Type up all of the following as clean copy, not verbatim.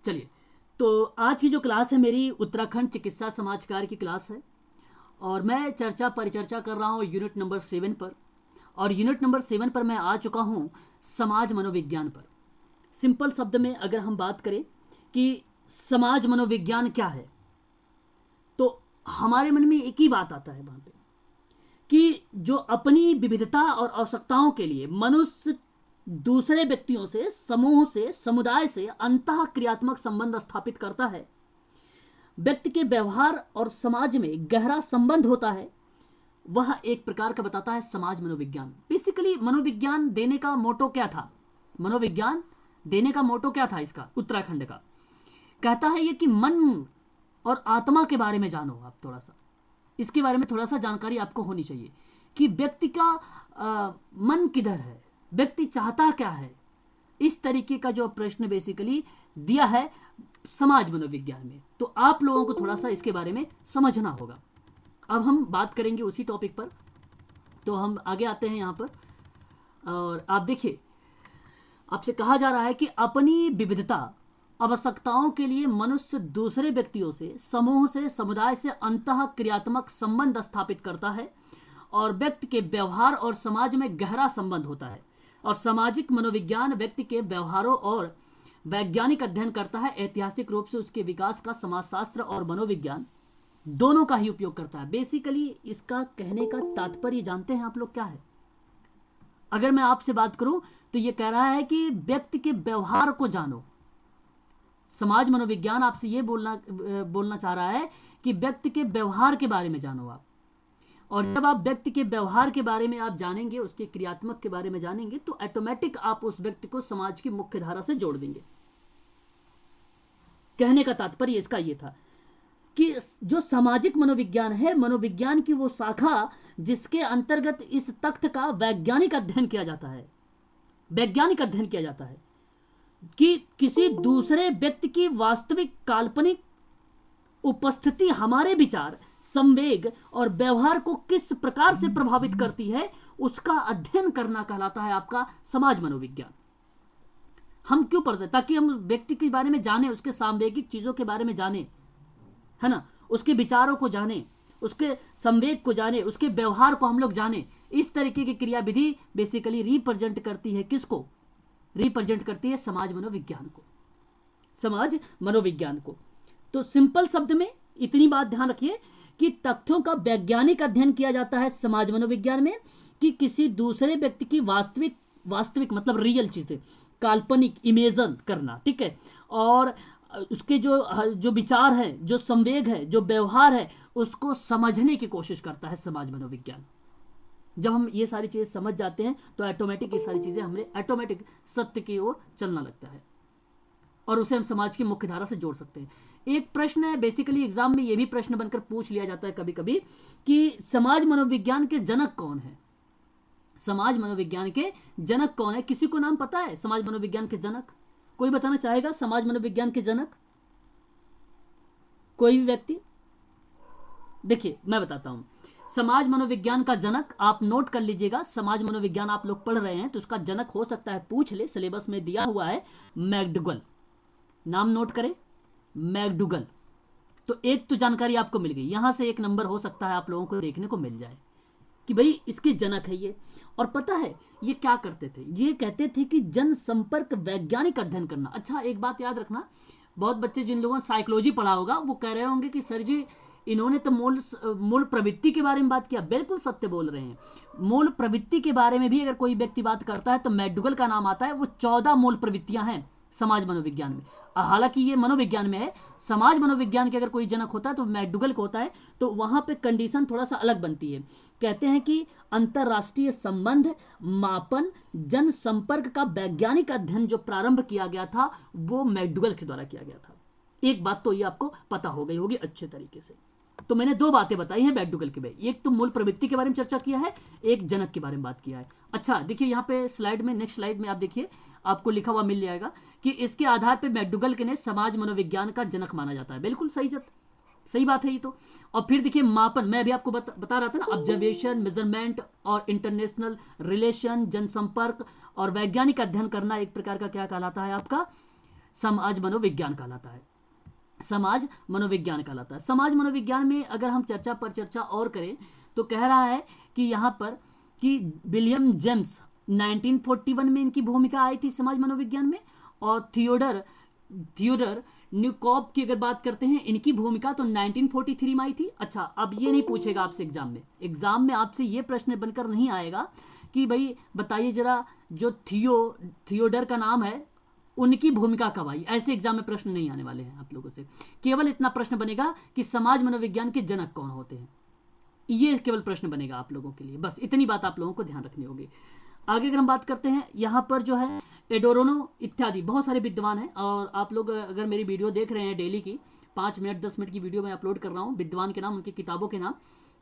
चलिए, तो आज की जो क्लास है मेरी उत्तराखंड चिकित्सा समाज कार्य की क्लास है और मैं चर्चा परिचर्चा कर रहा हूँ यूनिट नंबर 7 पर। और यूनिट नंबर 7 पर मैं आ चुका हूँ समाज मनोविज्ञान पर। सिंपल शब्द में अगर हम बात करें कि समाज मनोविज्ञान क्या है, तो हमारे मन में एक ही बात आता है वहाँ पे कि जो अपनी विविधता और आवश्यकताओं के लिए मनुष्य दूसरे व्यक्तियों से, समूह से, समुदाय से अंतः क्रियात्मक संबंध स्थापित करता है। व्यक्ति के व्यवहार और समाज में गहरा संबंध होता है, वह एक प्रकार का बताता है समाज मनोविज्ञान। बेसिकली मनोविज्ञान देने का मोटो क्या था? मनोविज्ञान देने का मोटो क्या था इसका? उत्तराखंड का कहता है ये कि मन और आत्मा के बारे में जानो। आप थोड़ा सा इसके बारे में थोड़ा सा जानकारी आपको होनी चाहिए कि व्यक्ति का मन किधर है, व्यक्ति चाहता क्या है। इस तरीके का जो प्रश्न बेसिकली दिया है समाज मनोविज्ञान में, तो आप लोगों को थोड़ा सा इसके बारे में समझना होगा। अब हम बात करेंगे उसी टॉपिक पर, तो हम आगे आते हैं यहाँ पर। और आप देखिए, आपसे कहा जा रहा है कि अपनी विविधता आवश्यकताओं के लिए मनुष्य दूसरे व्यक्तियों से, समूह से, समुदाय से अंतः क्रियात्मक संबंध स्थापित करता है और व्यक्ति के व्यवहार और समाज में गहरा संबंध होता है। और सामाजिक मनोविज्ञान व्यक्ति के व्यवहारों और वैज्ञानिक अध्ययन करता है। ऐतिहासिक रूप से उसके विकास का समाजशास्त्र और मनोविज्ञान दोनों का ही उपयोग करता है। बेसिकली इसका कहने का तात्पर्य जानते हैं आप लोग क्या है? अगर मैं आपसे बात करूं तो यह कह रहा है कि व्यक्ति के व्यवहार को जानो। समाज मनोविज्ञान आपसे यह बोलना चाह रहा है कि व्यक्ति के व्यवहार के बारे में जानो आप। और जब आप व्यक्ति के व्यवहार के बारे में आप जानेंगे, उसके क्रियात्मक के बारे में जानेंगे, तो ऑटोमेटिक आप उस व्यक्ति को समाज की मुख्य धारा से जोड़ देंगे। कहने का तात्पर्य इसका यह था कि जो सामाजिक मनोविज्ञान है, मनोविज्ञान की वो शाखा जिसके अंतर्गत इस तथ्य का वैज्ञानिक अध्ययन किया जाता है। वैज्ञानिक अध्ययन किया जाता है कि किसी दूसरे व्यक्ति की वास्तविक काल्पनिक उपस्थिति हमारे विचार, संवेग और व्यवहार को किस प्रकार से प्रभावित करती है, उसका अध्ययन करना कहलाता है आपका समाज मनोविज्ञान। हम क्यों पढ़ते? ताकि हम व्यक्ति के बारे में जाने, उसके सांवेगिक चीजों के बारे में जाने, है ना, उसके विचारों को जाने, उसके संवेग को जाने, उसके व्यवहार को हम लोग जाने। इस तरीके की क्रियाविधि बेसिकली रिप्रेजेंट करती है किसको? रिप्रेजेंट करती है समाज मनोविज्ञान को। समाज मनोविज्ञान को। तो सिंपल शब्द में इतनी बात ध्यान रखिए कि तथ्यों का वैज्ञानिक अध्ययन किया जाता है समाज मनोविज्ञान में कि किसी दूसरे व्यक्ति की वास्तविक मतलब रियल चीजें, काल्पनिक इमेजन करना, ठीक है, और उसके जो विचार है, जो संवेग है, जो व्यवहार है, उसको समझने की कोशिश करता है समाज मनोविज्ञान। जब हम ये सारी चीजें समझ जाते हैं तो ऑटोमेटिक ये सारी चीजें हमें ऑटोमेटिक सत्य की ओर चलना लगता है और उसे हम समाज की मुख्य धारा से जोड़ सकते हैं। एक प्रश्न है, बेसिकली एग्जाम में ये भी प्रश्न बनकर पूछ लिया जाता है कभी कभी कि समाज मनोविज्ञान के जनक कौन है? समाज मनोविज्ञान के जनक कौन है? किसी को नाम पता है समाज मनोविज्ञान के जनक? कोई बताना चाहेगा समाज मनोविज्ञान के जनक? कोई भी व्यक्ति? देखिए मैं बताता हूं। समाज मनोविज्ञान का जनक आप नोट कर लीजिएगा। समाज मनोविज्ञान आप लोग पढ़ रहे हैं तो उसका जनक हो सकता है, पूछ ले, सिलेबस में दिया हुआ है, मैकडुगल। नाम नोट करें, मैकडुगल। तो एक तो जानकारी आपको मिल गई। यहां से एक नंबर हो सकता है आप लोगों को देखने को मिल जाए कि भाई इसके जनक है ये। और पता है ये क्या करते थे? ये कहते थे कि जनसंपर्क वैज्ञानिक अध्ययन करना। अच्छा, एक बात याद रखना, बहुत बच्चे जिन लोगों ने साइकोलॉजी पढ़ा होगा वो कह रहे होंगे कि सर जी इन्होंने तो मूल प्रवृत्ति के बारे में बात किया। बिल्कुल सत्य बोल रहे हैं। मूल प्रवृत्ति के बारे में भी अगर कोई व्यक्ति बात करता है तो मैकडुगल का नाम आता है। वो 14 मूल प्रवृत्तियां हैं समाज मनोविज्ञान में। हालांकि ये मनोविज्ञान में है। समाज मनोविज्ञान के अगर कोई जनक होता है तो मैकडुगल को होता है। तो वहां पे कंडीशन थोड़ा सा अलग बनती है। कहते हैं कि अंतरराष्ट्रीय संबंध, मापन, जनसंपर्क का वैज्ञानिक अध्ययन जो प्रारंभ किया गया था वो मैकडुगल के द्वारा किया गया था। एक बात तो ये आपको पता हो गई होगी अच्छे तरीके से। तो मैंने दो बातें बताई हैं मैकडुगल के बारे में। एक तो मूल प्रवृत्ति के बारे में चर्चा किया है, एक जनक के बारे में बात किया है। अच्छा देखिए यहाँ पे स्लाइड में, नेक्स्ट स्लाइड में आप देखिए, आपको लिखा हुआ मिल जाएगा कि इसके आधार पर मैकडुगल के ने समाज मनोविज्ञान का जनक माना जाता है। बिल्कुल सही बात है ये तो। और फिर देखिए मापन, मैं भी आपको बता रहा था ना, ऑब्जर्वेशन, मेजरमेंट और इंटरनेशनल रिलेशन, जनसंपर्क और वैज्ञानिक अध्ययन करना एक प्रकार का क्या कहलाता है आपका समाज मनोविज्ञान कहलाता है। समाज मनोविज्ञान कहलाता है। समाज मनोविज्ञान में अगर हम चर्चा पर चर्चा और करें तो कह रहा है कि यहाँ पर कि विलियम जेम्स 1941 में इनकी भूमिका आई थी समाज मनोविज्ञान में, और थियोडर न्यूकॉप की अगर बात करते हैं इनकी भूमिका तो 1943 में आई थी। अच्छा, अब ये नहीं पूछेगा आपसे एग्जाम में आपसे ये प्रश्न बनकर नहीं आएगा कि भाई बताइए जरा जो थियोडर का नाम है उनकी भूमिका कब आई, ऐसे एग्जाम में प्रश्न नहीं आने वाले हैं आप लोगों से। केवल इतना प्रश्न बनेगा कि समाज मनोविज्ञान के जनक कौन होते हैं, ये केवल प्रश्न बनेगा आप लोगों के लिए। बस इतनी बात आप लोगों को ध्यान रखनी होगी। आगे अगर हम बात करते हैं यहाँ पर जो है एडोरोनो इत्यादि बहुत सारे विद्वान हैं, और आप लोग अगर मेरी वीडियो देख रहे हैं डेली की 5 मिनट 10 मिनट की वीडियो मैं अपलोड कर रहा हूँ, विद्वान के नाम, उनकी किताबों के नाम,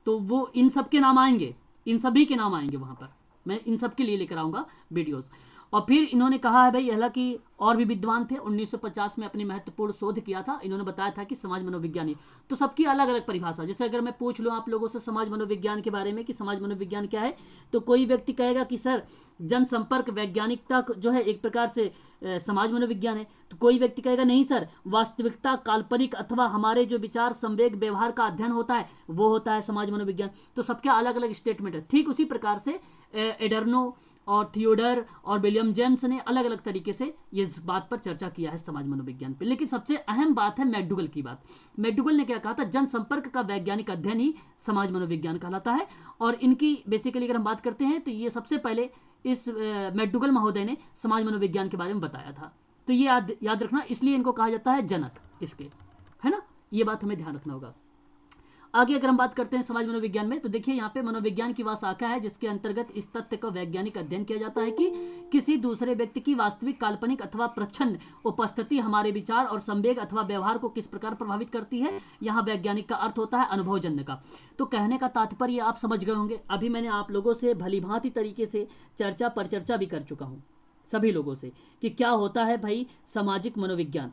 तो वो इन सब के नाम आएंगे, इन सभी के नाम आएंगे वहाँ पर, मैं इन सब के लिए लेकर आऊँगा वीडियोज़। और फिर इन्होंने कहा है भाई, हालांकि और भी विद्वान थे, 1950 में अपनी महत्वपूर्ण शोध किया था, इन्होंने बताया था कि समाज मनोविज्ञानी, तो सबकी अलग अलग परिभाषा। जैसे अगर मैं पूछ लूँ आप लोगों से समाज मनोविज्ञान के बारे में कि समाज मनोविज्ञान क्या है, तो कोई व्यक्ति कहेगा कि सर जनसंपर्क वैज्ञानिकता जो है एक प्रकार से समाज मनोविज्ञान है, तो कोई व्यक्ति कहेगा नहीं सर वास्तविकता, काल्पनिक अथवा हमारे जो विचार संवेग व्यवहार का अध्ययन होता है वो होता है समाज मनोविज्ञान। तो सबके अलग अलग स्टेटमेंट है। ठीक उसी प्रकार से एडर्नो और थियोडर और विलियम जेम्स ने अलग अलग तरीके से ये इस बात पर चर्चा किया है समाज मनोविज्ञान पे। लेकिन सबसे अहम बात है मैकडूगल की बात। मैकडूगल ने क्या कहा था, जनसंपर्क का वैज्ञानिक अध्ययन ही समाज मनोविज्ञान कहलाता है। और इनकी बेसिकली अगर हम बात करते हैं तो ये सबसे पहले इस मैकडूगल महोदय ने समाज मनोविज्ञान के बारे में बताया था। तो ये याद रखना, इसलिए इनको कहा जाता है जनक इसके, है ना, ये बात हमें ध्यान रखना होगा। आगे अगर हम बात करते हैं समाज मनोविज्ञान में, तो देखिए यहाँ पे मनोविज्ञान की वह शाखा है जिसके अंतर्गत इस तथ्य का वैज्ञानिक अध्ययन किया जाता है कि किसी दूसरे व्यक्ति की वास्तविक, काल्पनिक अथवा प्रच्छन्न उपस्थिति हमारे विचार और संवेग अथवा व्यवहार को किस प्रकार प्रभावित करती है। यहाँ वैज्ञानिक का अर्थ होता है अनुभवजन्य का। तो कहने का तात्पर्य आप समझ गए होंगे। अभी मैंने आप लोगों से भलीभांति तरीके से चर्चा पर चर्चा भी कर चुका हूँ सभी लोगों से कि क्या होता है भाई सामाजिक मनोविज्ञान।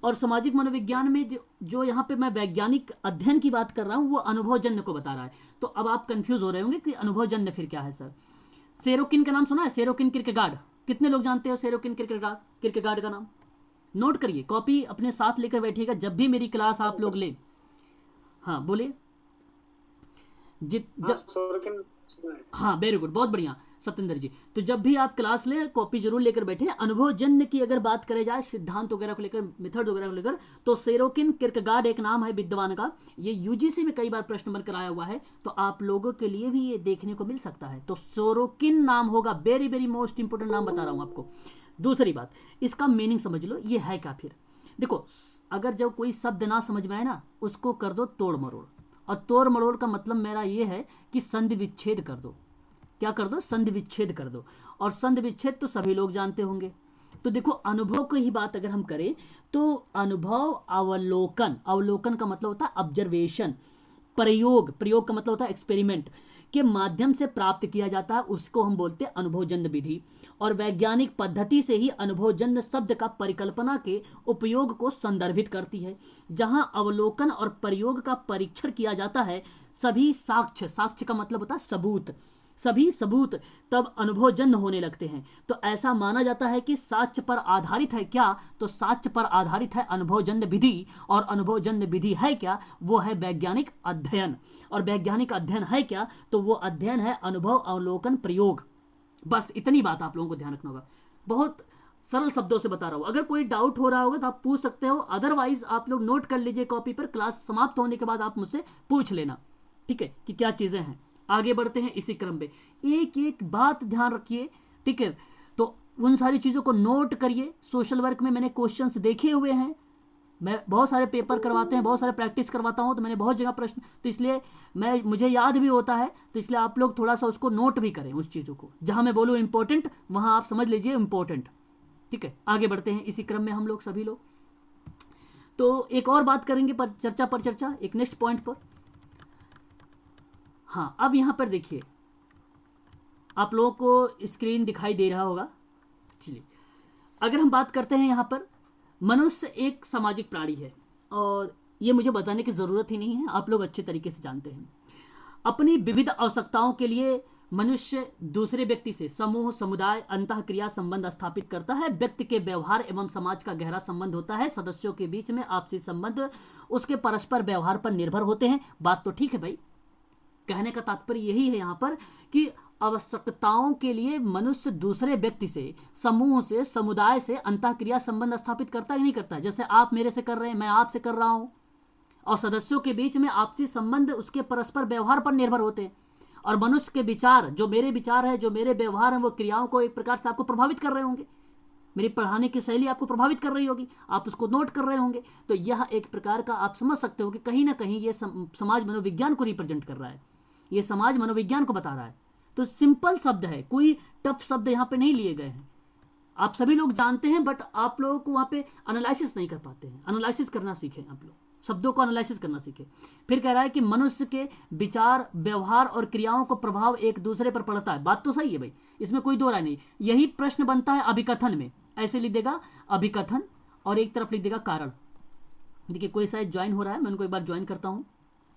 और सामाजिक मनोविज्ञान में जो यहाँ पे मैं वैज्ञानिक अध्ययन की बात कर रहा हूँ वो अनुभवजन्य को बता रहा है। तो अब आप कंफ्यूज हो रहे होंगे कि अनुभवजन्य फिर क्या है सर। सेरोकिन का नाम सुना है, सेरोकिन किरकेगार्ड, कितने लोग जानते हो सेरोकिन किरकेगार्ड का नाम? नोट करिए, कॉपी अपने साथ लेकर बैठिएगा जब भी मेरी क्लास आप लोग ले। हाँ बोलिए। हाँ वेरी गुड, बहुत बढ़िया सत्येंद्र जी। तो जब भी आप क्लास लें कॉपी जरूर लेकर बैठे। अनुभवजन्य की अगर बात करें जाए सिद्धांत वगैरह को लेकर, मेथड वगैरह को लेकर, तो सेरोकिन किरकेगार्ड एक नाम है विद्वान का। ये यूजीसी में कई बार प्रश्न बनकर आया हुआ है, तो आप लोगों के लिए भी ये देखने को मिल सकता है। तो सेरोकिन नाम होगा, वेरी वेरी मोस्ट इंपोर्टेंट नाम बता रहा हूँ आपको। दूसरी बात, इसका मीनिंग समझ लो, ये है क्या फिर। देखो अगर जब कोई शब्द ना समझ में आए ना, उसको कर दो तोड़ मरोड़। और तोड़ मरोड़ का मतलब मेरा ये है कि संधि विच्छेद कर दो। क्या कर दो? संधि विच्छेद कर दो। और संधि विच्छेद तो सभी लोग जानते होंगे। तो देखो अनुभव की ही बात अगर हम करें तो अनुभव अवलोकन, अवलोकन का मतलब होता है ऑब्जर्वेशन, प्रयोग का मतलब होता है एक्सपेरिमेंट के माध्यम से प्राप्त किया जाता है, उसको हम बोलते हैं अनुभवजन्य विधि। और वैज्ञानिक पद्धति से ही अनुभवजन्य शब्द का परिकल्पना के उपयोग को संदर्भित करती है। जहां अवलोकन और प्रयोग का परीक्षण किया जाता है, सभी साक्ष्य का मतलब होता है सबूत, सभी सबूत तब अनुभवजन्य होने लगते हैं। तो ऐसा माना जाता है कि साक्ष्य पर आधारित है क्या, तो साक्ष्य पर आधारित है अनुभवजन्य विधि। और अनुभवजन्य विधि है क्या, वो है वैज्ञानिक अध्ययन। और वैज्ञानिक अध्ययन है क्या, तो वो अध्ययन है अनुभव अवलोकन प्रयोग। बस इतनी बात आप लोगों को ध्यान रखना होगा। बहुत सरल शब्दों से बता रहा हूँ। अगर कोई डाउट हो रहा होगा तो आप पूछ सकते हो, अदरवाइज आप लोग नोट कर लीजिए कॉपी पर। क्लास समाप्त होने के बाद आप मुझसे पूछ लेना, ठीक है, कि क्या चीजें हैं। आगे बढ़ते हैं इसी क्रम में, एक एक बात ध्यान रखिए, ठीक है। तो उन सारी चीज़ों को नोट करिए। सोशल वर्क में मैंने क्वेश्चंस देखे हुए हैं, मैं बहुत सारे पेपर करवाते हैं, बहुत सारे प्रैक्टिस करवाता हूं, तो मैंने बहुत जगह प्रश्न, तो इसलिए मुझे याद भी होता है। तो इसलिए आप लोग थोड़ा सा उसको नोट भी करें, उस चीज़ों को जहां मैं बोलूँ इंपॉर्टेंट वहां आप समझ लीजिए इंपॉर्टेंट, ठीक है। आगे बढ़ते हैं इसी क्रम में हम लोग सभी लोग। तो एक और बात करेंगे चर्चा पर चर्चा, एक नेक्स्ट पॉइंट पर। हाँ अब यहां पर देखिए, आप लोगों को स्क्रीन दिखाई दे रहा होगा। चलिए अगर हम बात करते हैं यहाँ पर, मनुष्य एक सामाजिक प्राणी है, और ये मुझे बताने की ज़रूरत ही नहीं है, आप लोग अच्छे तरीके से जानते हैं। अपनी विविध आवश्यकताओं के लिए मनुष्य दूसरे व्यक्ति से समूह, समुदाय, अंतःक्रिया संबंध स्थापित करता है। व्यक्ति के व्यवहार एवं समाज का गहरा संबंध होता है। सदस्यों के बीच में आपसी संबंध उसके परस्पर व्यवहार पर निर्भर होते हैं। बात तो ठीक है भाई, कहने का तात्पर्य यही है यहाँ पर कि आवश्यकताओं के लिए मनुष्य दूसरे व्यक्ति से, समूह से, समुदाय से अंतःक्रिया संबंध स्थापित करता ही नहीं करता है। जैसे आप मेरे से कर रहे हैं, मैं आपसे कर रहा हूं, और सदस्यों के बीच में आपसी संबंध उसके परस्पर व्यवहार पर निर्भर होते हैं। और मनुष्य के विचार, जो मेरे विचार है, जो मेरे व्यवहार है, वो क्रियाओं को एक प्रकार से आपको प्रभावित कर रहे होंगे। मेरी पढ़ाने की शैली आपको प्रभावित कर रही होगी, आप उसको नोट कर रहे होंगे। तो यह एक प्रकार का आप समझ सकते हो कि कहीं ना कहीं ये समाज मनोविज्ञान को रिप्रेजेंट कर रहा है, ये समाज मनोविज्ञान को बता रहा है। तो सिंपल शब्द है, कोई टफ शब्द यहाँ पे नहीं लिए गए हैं। आप सभी लोग जानते हैं, बट आप लोगों को वहाँ पे एनालिसिस नहीं कर पाते हैं। एनालिसिस करना सीखें, आप लोग शब्दों को एनालिसिस करना सीखें। फिर कह रहा है कि मनुष्य के विचार, व्यवहार और क्रियाओं को प्रभाव एक दूसरे पर पड़ता है। बात तो सही है भाई, इसमें कोई दो राय नहीं। यही प्रश्न बनता है अभिकथन में, ऐसे लिख देगा अभिकथन और एक तरफ लिख देगा कारण। देखिए कोई शायद ज्वाइन हो रहा है, मैं उनको एक बार ज्वाइन करता हूँ,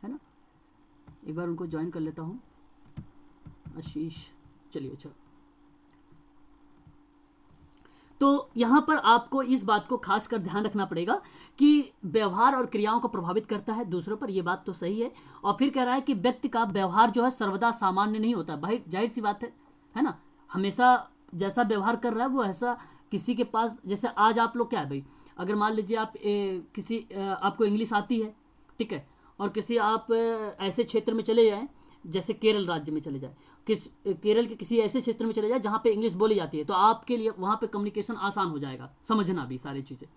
है ना, एक बार उनको ज्वाइन कर लेता हूँ। आशीष, चलिए अच्छा। तो यहां पर आपको इस बात को खासकर ध्यान रखना पड़ेगा कि व्यवहार और क्रियाओं को प्रभावित करता है दूसरों पर, यह बात तो सही है। और फिर कह रहा है कि व्यक्ति का व्यवहार जो है सर्वदा सामान्य नहीं होता। भाई जाहिर सी बात है ना, हमेशा जैसा व्यवहार कर रहा है वो ऐसा किसी के पास, जैसे आज आप लोग क्या है भाई, अगर मान लीजिए आप आपको इंग्लिश आती है, ठीक है, और किसी आप ऐसे क्षेत्र में चले जाएं, जैसे केरल राज्य में चले जाए, केरल के किसी ऐसे क्षेत्र में चले जाए जहाँ पे इंग्लिश बोली जाती है, तो आपके लिए वहाँ पे कम्युनिकेशन आसान हो जाएगा, समझना भी सारी चीज़ें,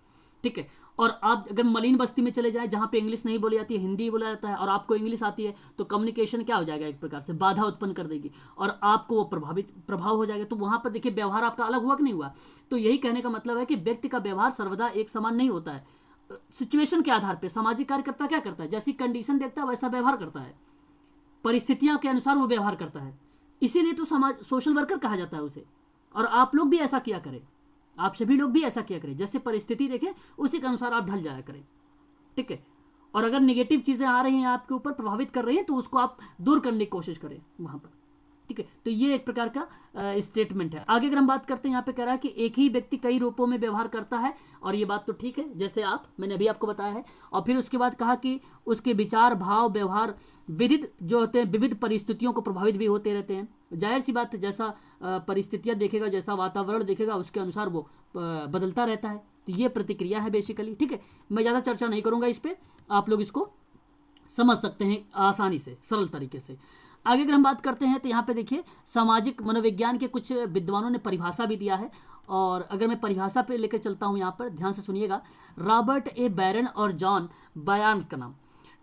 ठीक है। और आप अगर मलिन बस्ती में चले जाएं जहाँ पे इंग्लिश नहीं बोली जाती है, हिंदी बोला जाता है, और आपको इंग्लिश आती है, तो कम्युनिकेशन क्या हो जाएगा, एक प्रकार से बाधा उत्पन्न कर देगी और आपको वो प्रभाव हो जाएगा। तो वहाँ पर देखिए व्यवहार आपका अलग हुआ कि नहीं हुआ। तो यही कहने का मतलब है कि व्यक्ति का व्यवहार सर्वदा एक समान नहीं होता है। सिचुएशन के आधार पर सामाजिक कार्यकर्ता क्या करता है, जैसी कंडीशन देखता है वैसा व्यवहार करता है, परिस्थितियां के अनुसार वो व्यवहार करता है। इसीलिए तो समाज सोशल वर्कर कहा जाता है उसे। और आप लोग भी ऐसा किया करें, आप सभी लोग भी ऐसा किया करें, जैसे परिस्थिति देखें उसी के अनुसार आप ढल जाया करें, ठीक है। और अगर नेगेटिव चीज़ें आ रही हैं, आपके ऊपर प्रभावित कर रही हैं, तो उसको आप दूर करने की कोशिश करें वहाँ पर, ठीक है। तो ये एक प्रकार का स्टेटमेंट है। आगे अगर हम बात करते हैं, यहाँ पे कह रहा है कि एक ही व्यक्ति कई रूपों में व्यवहार करता है, और ये बात तो ठीक है, जैसे मैंने अभी आपको बताया है। और फिर उसके बाद कहा कि उसके विचार, भाव, व्यवहार विविध जो होते हैं, विविध परिस्थितियों को प्रभावित भी होते रहते हैं। जाहिर सी बात है, जैसा परिस्थितियाँ देखेगा, जैसा वातावरण देखेगा, उसके अनुसार वो बदलता रहता है। तो ये प्रतिक्रिया है बेसिकली, ठीक है। मैं ज़्यादा चर्चा नहीं करूँगा इस पर, आप लोग इसको समझ सकते हैं आसानी से, सरल तरीके से। आगे अगर हम बात करते हैं तो यहाँ पे देखिए सामाजिक मनोविज्ञान के कुछ विद्वानों ने परिभाषा भी दिया है, और अगर मैं परिभाषा पे लेकर चलता हूँ यहाँ पर, ध्यान से सुनिएगा। रॉबर्ट ए बैरन और जॉन बायर्न का नाम,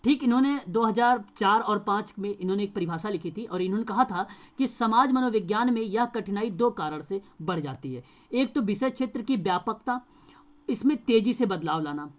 ठीक, इन्होंने 2004 और 5 में इन्होंने एक परिभाषा लिखी थी, और इन्होंने कहा था कि समाज मनोविज्ञान में यह कठिनाई दो कारण से बढ़ जाती है। एक तो विषय क्षेत्र की व्यापकता, इसमें तेजी से बदलाव लाना।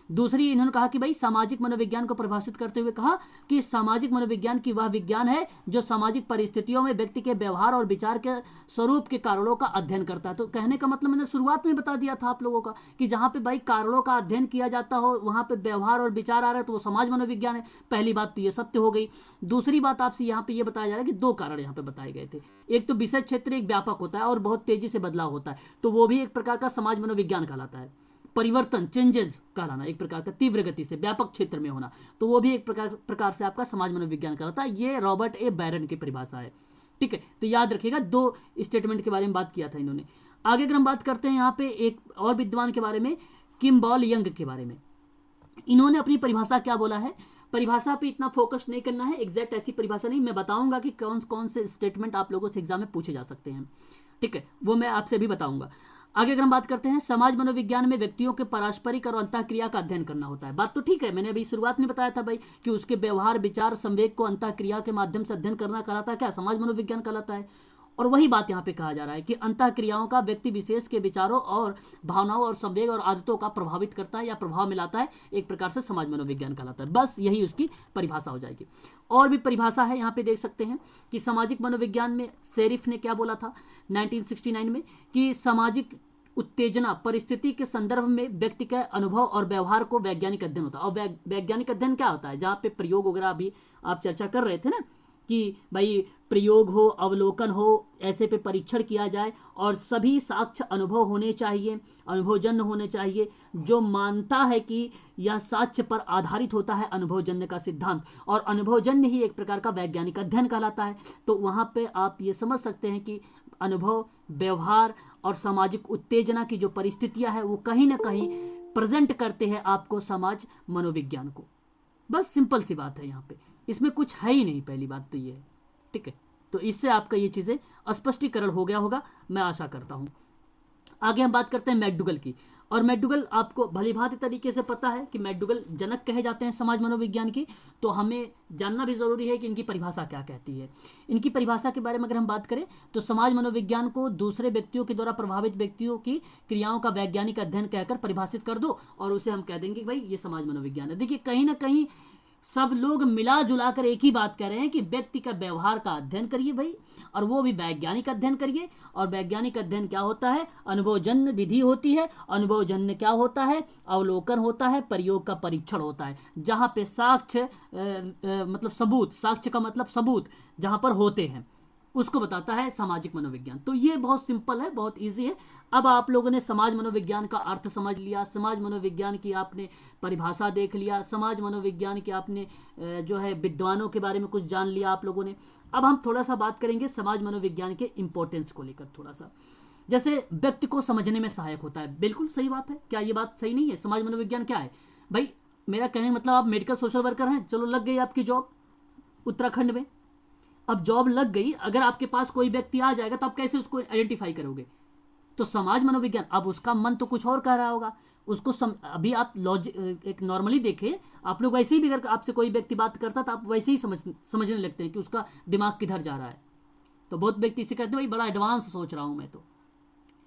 दूसरी, इन्होंने कहा कि भाई सामाजिक मनोविज्ञान को परिभाषित करते हुए कहा कि सामाजिक मनोविज्ञान की वह विज्ञान है जो सामाजिक परिस्थितियों में व्यक्ति के व्यवहार और विचार के स्वरूप के कारणों का अध्ययन करता है। तो कहने का मतलब मैंने शुरुआत में बता दिया था आप लोगों का कि जहाँ पे भाई कारणों का अध्ययन किया जाता हो, वहाँ पे व्यवहार और विचार आ रहा है, तो वो समाज मनोविज्ञान है। पहली बात तो ये सत्य हो गई। दूसरी बात आपसे यहाँ पे ये बताया जा रहा है कि दो कारण यहाँ पे बताए गए थे। एक तो विषय क्षेत्र एक व्यापक होता है और बहुत तेजी से बदलाव होता है, तो वो भी एक प्रकार का समाज मनोविज्ञान कहलाता है। परिवर्तन, चेंजेस कहलाना, एक प्रकार का तीव्र गति से व्यापक क्षेत्र में होना, तो वो भी एक प्रकार से आपका समाज मनोविज्ञान कहलाता है। ये रॉबर्ट ए बैरन की परिभाषा है, ठीक है। तो याद रखिएगा, दो स्टेटमेंट के बारे में बात किया था इन्होंने। आगे अगर हम बात करते हैं यहाँ पे एक और विद्वान के बारे में, किम्बॉल यंग के बारे में, इन्होंने अपनी परिभाषा क्या बोला है। परिभाषा पे इतना फोकस नहीं करना है, एग्जैक्ट ऐसी परिभाषा नहीं, मैं बताऊंगा कि कौन कौन से स्टेटमेंट आप लोगों से एग्जाम में पूछे जा सकते हैं, ठीक है, वो मैं आपसे भी बताऊंगा। आगे अगर हम बात करते हैं, समाज मनोविज्ञान में व्यक्तियों के पारस्परिक और अंतःक्रिया का अध्ययन करना होता है। बात तो ठीक है, मैंने अभी शुरुआत में बताया था भाई कि उसके व्यवहार, विचार, संवेग को अंतःक्रिया के माध्यम से अध्ययन करना कहलाता है क्या, समाज मनोविज्ञान कहलाता है। और वही बात यहाँ पे कहा जा रहा है कि अंतःक्रियाओं का व्यक्ति विशेष के विचारों और भावनाओं और संवेग और आदतों का प्रभावित करता है या प्रभाव मिलाता है, एक प्रकार से समाज मनोविज्ञान कहलाता है। बस यही उसकी परिभाषा हो जाएगी। और भी परिभाषा है, यहाँ पे देख सकते हैं कि सामाजिक मनोविज्ञान में शेरिफ ने क्या बोला था 1969 में, कि सामाजिक उत्तेजना परिस्थिति के संदर्भ में व्यक्ति के अनुभव और व्यवहार को वैज्ञानिक अध्ययन होता है। और वैज्ञानिक अध्ययन क्या होता है, जहाँ पे प्रयोग वगैरह अभी आप चर्चा कर रहे थे ना, कि भाई प्रयोग हो, अवलोकन हो, ऐसे पे परीक्षण किया जाए और सभी साक्ष्य अनुभव होने चाहिए, अनुभवजन्य होने चाहिए। जो मानता है कि यह साक्ष्य पर आधारित होता है अनुभवजन्य का सिद्धांत, और अनुभवजन्य ही एक प्रकार का वैज्ञानिक अध्ययन कहलाता है। तो वहाँ पे आप ये समझ सकते हैं कि अनुभव, व्यवहार और सामाजिक उत्तेजना की जो परिस्थितियाँ हैं वो कहीं ना कहीं प्रेजेंट करते हैं आपको समाज मनोविज्ञान को। बस सिंपल सी बात है, यहाँ पे इसमें कुछ है ही नहीं, पहली बात तो ये है। ठीक है, तो इससे आपका ये चीज़ें स्पष्टीकरण हो गया होगा, मैं आशा करता हूँ। आगे हम बात करते हैं मैकडुगल की। और मैकडुगल आपको भली भांति तरीके से पता है कि मैकडुगल जनक कहे जाते हैं समाज मनोविज्ञान की। तो हमें जानना भी ज़रूरी है कि इनकी परिभाषा क्या कहती है। इनकी परिभाषा के बारे में अगर हम बात करें तो समाज मनोविज्ञान को दूसरे व्यक्तियों के द्वारा प्रभावित व्यक्तियों की क्रियाओं का वैज्ञानिक अध्ययन कहकर परिभाषित कर दो और उसे हम कह देंगे कि भाई ये समाज मनोविज्ञान है। देखिए कहीं ना कहीं सब लोग मिला जुला कर एक ही बात कह रहे हैं कि व्यक्ति का व्यवहार का अध्ययन करिए भाई, और वो भी वैज्ञानिक अध्ययन करिए। और वैज्ञानिक अध्ययन क्या होता है? अनुभवजन्य विधि होती है। अनुभवजन्य क्या होता है? अवलोकन होता है, प्रयोग का परीक्षण होता है, जहाँ पे साक्ष्य मतलब सबूत, साक्ष्य का मतलब सबूत जहाँ पर होते हैं उसको बताता है सामाजिक मनोविज्ञान। तो ये बहुत सिंपल है, बहुत इजी है। अब आप लोगों ने समाज मनोविज्ञान का अर्थ समझ लिया, समाज मनोविज्ञान की आपने परिभाषा देख लिया, समाज मनोविज्ञान के आपने जो है विद्वानों के बारे में कुछ जान लिया आप लोगों ने। अब हम थोड़ा सा बात करेंगे समाज मनोविज्ञान के इम्पोर्टेंस को लेकर थोड़ा सा। जैसे व्यक्ति को समझने में सहायक होता है, बिल्कुल सही बात है। क्या ये बात सही नहीं है? समाज मनोविज्ञान क्या है भाई? मेरा कहने का मतलब आप मेडिकल सोशल वर्कर हैं, चलो लग गई आपकी जॉब उत्तराखंड में। अब जॉब लग गई, अगर आपके पास कोई व्यक्ति आ जाएगा तो आप कैसे उसको आइडेंटिफाई करोगे? तो समाज मनोविज्ञान, अब उसका मन तो कुछ और कह रहा होगा उसको अभी आप लॉजिक एक नॉर्मली देखें, आप लोग वैसे ही भी अगर आपसे कोई व्यक्ति बात करता तो आप वैसे ही समझने लगते हैं कि उसका दिमाग किधर जा रहा है। तो बहुत व्यक्ति इसे कहते हैं भाई बड़ा एडवांस सोच रहा हूं मैं। तो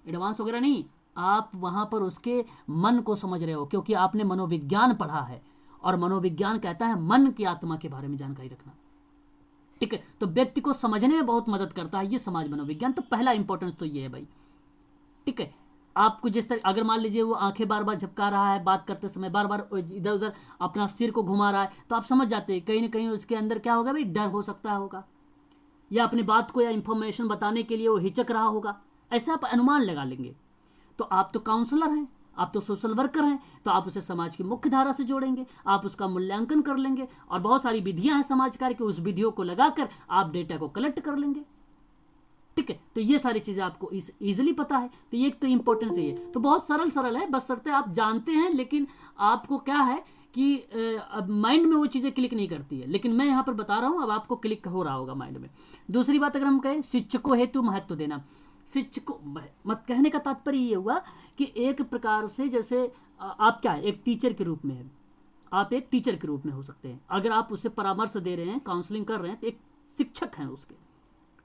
एडवांस वगैरह नहीं, आप वहां पर उसके मन को समझ रहे हो, क्योंकि आपने मनोविज्ञान पढ़ा है और मनोविज्ञान कहता है मन की आत्मा के बारे में जानकारी रखना। ठीक है, तो व्यक्ति को समझने में बहुत मदद करता है ये समाज मनोविज्ञान। तो पहला इंपॉर्टेंस तो ये है भाई। ठीक है, आपको जिस तरह अगर मान लीजिए वो आंखें बार बार झपका रहा है, बात करते समय बार बार इधर उधर अपना सिर को घुमा रहा है, तो आप समझ जाते हैं कहीं ना कहीं उसके अंदर क्या होगा भाई, डर हो सकता होगा, या अपनी बात को या इंफॉर्मेशन बताने के लिए वो हिचक रहा होगा। ऐसा आप अनुमान लगा लेंगे। तो आप तो काउंसलर हैं, आप तो सोशल वर्कर हैं, तो आप उसे समाज की मुख्य धारा से जोड़ेंगे, आप उसका मूल्यांकन कर लेंगे, और बहुत सारी विधियां हैं समाज कार्य की, उस विधियों को लगाकर आप डेटा को कलेक्ट कर लेंगे। ठीक है, तो ये सारी चीजें आपको इजीली पता है। तो ये एक तो इंपॉर्टेंस है ये, तो बहुत सरल सरल है, बस शर्तें आप जानते हैं, लेकिन आपको क्या है कि अब माइंड में वो चीज़ें क्लिक नहीं करती है, लेकिन मैं यहाँ पर बता रहा हूँ, अब आपको क्लिक हो रहा होगा माइंड में। दूसरी बात अगर हम कहें शिक्षकों हेतु महत्व देना, शिक्षकों मत कहने का तात्पर्य ये हुआ कि एक प्रकार से जैसे आप क्या है, एक टीचर के रूप में है, आप एक टीचर के रूप में हो सकते हैं। अगर आप उसे परामर्श दे रहे हैं, काउंसलिंग कर रहे हैं, तो एक शिक्षक हैं उसके।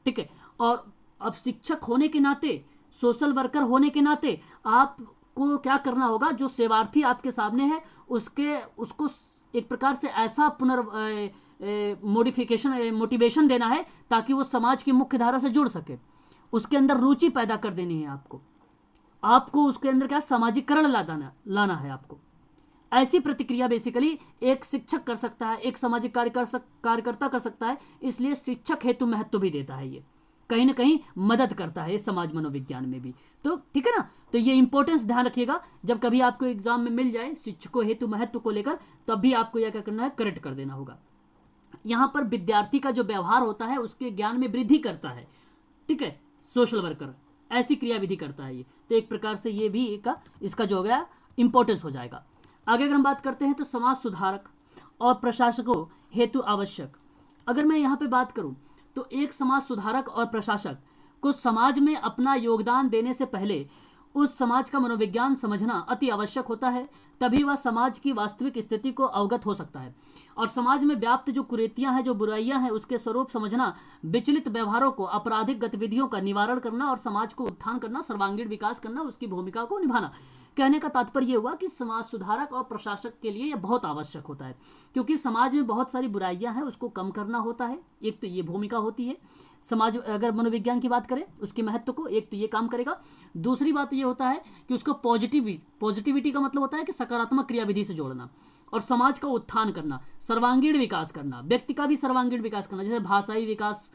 ठीक है, और अब शिक्षक होने के नाते, सोशल वर्कर होने के नाते आपको क्या करना होगा, जो सेवार्थी आपके सामने है उसको एक प्रकार से ऐसा मोटिवेशन देना है ताकि वो समाज की मुख्य धारा से जुड़ सके, उसके अंदर रुचि पैदा कर देनी है आपको उसके अंदर क्या सामाजिकरण लाना है आपको। ऐसी प्रतिक्रिया बेसिकली एक शिक्षक कर सकता है, एक सामाजिक कार्यकर्ता कर सकता है। इसलिए शिक्षक हेतु महत्व भी देता है, ये कहीं ना कहीं मदद करता है समाज मनोविज्ञान में भी। तो ठीक है ना, तो ये इंपॉर्टेंस ध्यान रखिएगा, जब कभी आपको एग्जाम में मिल जाए शिक्षकों हेतु महत्व को लेकर, तब भी आपको यह क्या करना है, करेक्ट कर देना होगा। यहां पर विद्यार्थी का जो व्यवहार होता है उसके ज्ञान में वृद्धि करता है। ठीक है, सोशल वर्कर ऐसी क्रियाविधि करता है ये, तो एक प्रकार से ये भी इसका जो हो गया इंपॉर्टेंस हो जाएगा। आगे अगर हम बात करते हैं तो समाज सुधारक और प्रशासकों हेतु आवश्यक। अगर मैं यहाँ पे बात करूँ तो एक समाज सुधारक और प्रशासक को समाज में अपना योगदान देने से पहले उस समाज का मनोविज्ञान समझना अति आवश्यक होता है, तभी वह समाज की वास्तविक स्थिति को अवगत हो सकता है। और समाज में व्याप्त जो कुरीतियां हैं, जो बुराइयां हैं, उसके स्वरूप समझना, विचलित व्यवहारों को, आपराधिक गतिविधियों का निवारण करना और समाज को उत्थान करना, सर्वांगीण विकास करना, उसकी भूमिका को निभाना। कहने का तात्पर्य यह हुआ कि समाज सुधारक और प्रशासक के लिए यह बहुत आवश्यक होता है, क्योंकि समाज में बहुत सारी बुराइयां हैं, उसको कम करना होता है। एक तो ये भूमिका होती है समाज, अगर मनोविज्ञान की बात करें उसके महत्व को, एक तो ये काम करेगा। दूसरी बात ये होता है कि उसको पॉजिटिविटी का मतलब होता है कि सकारात्मक क्रियाविधि से जोड़ना, और समाज का उत्थान करना, सर्वांगीण विकास करना, व्यक्ति का भी सर्वांगीण विकास करना, जैसे भाषाई विकास,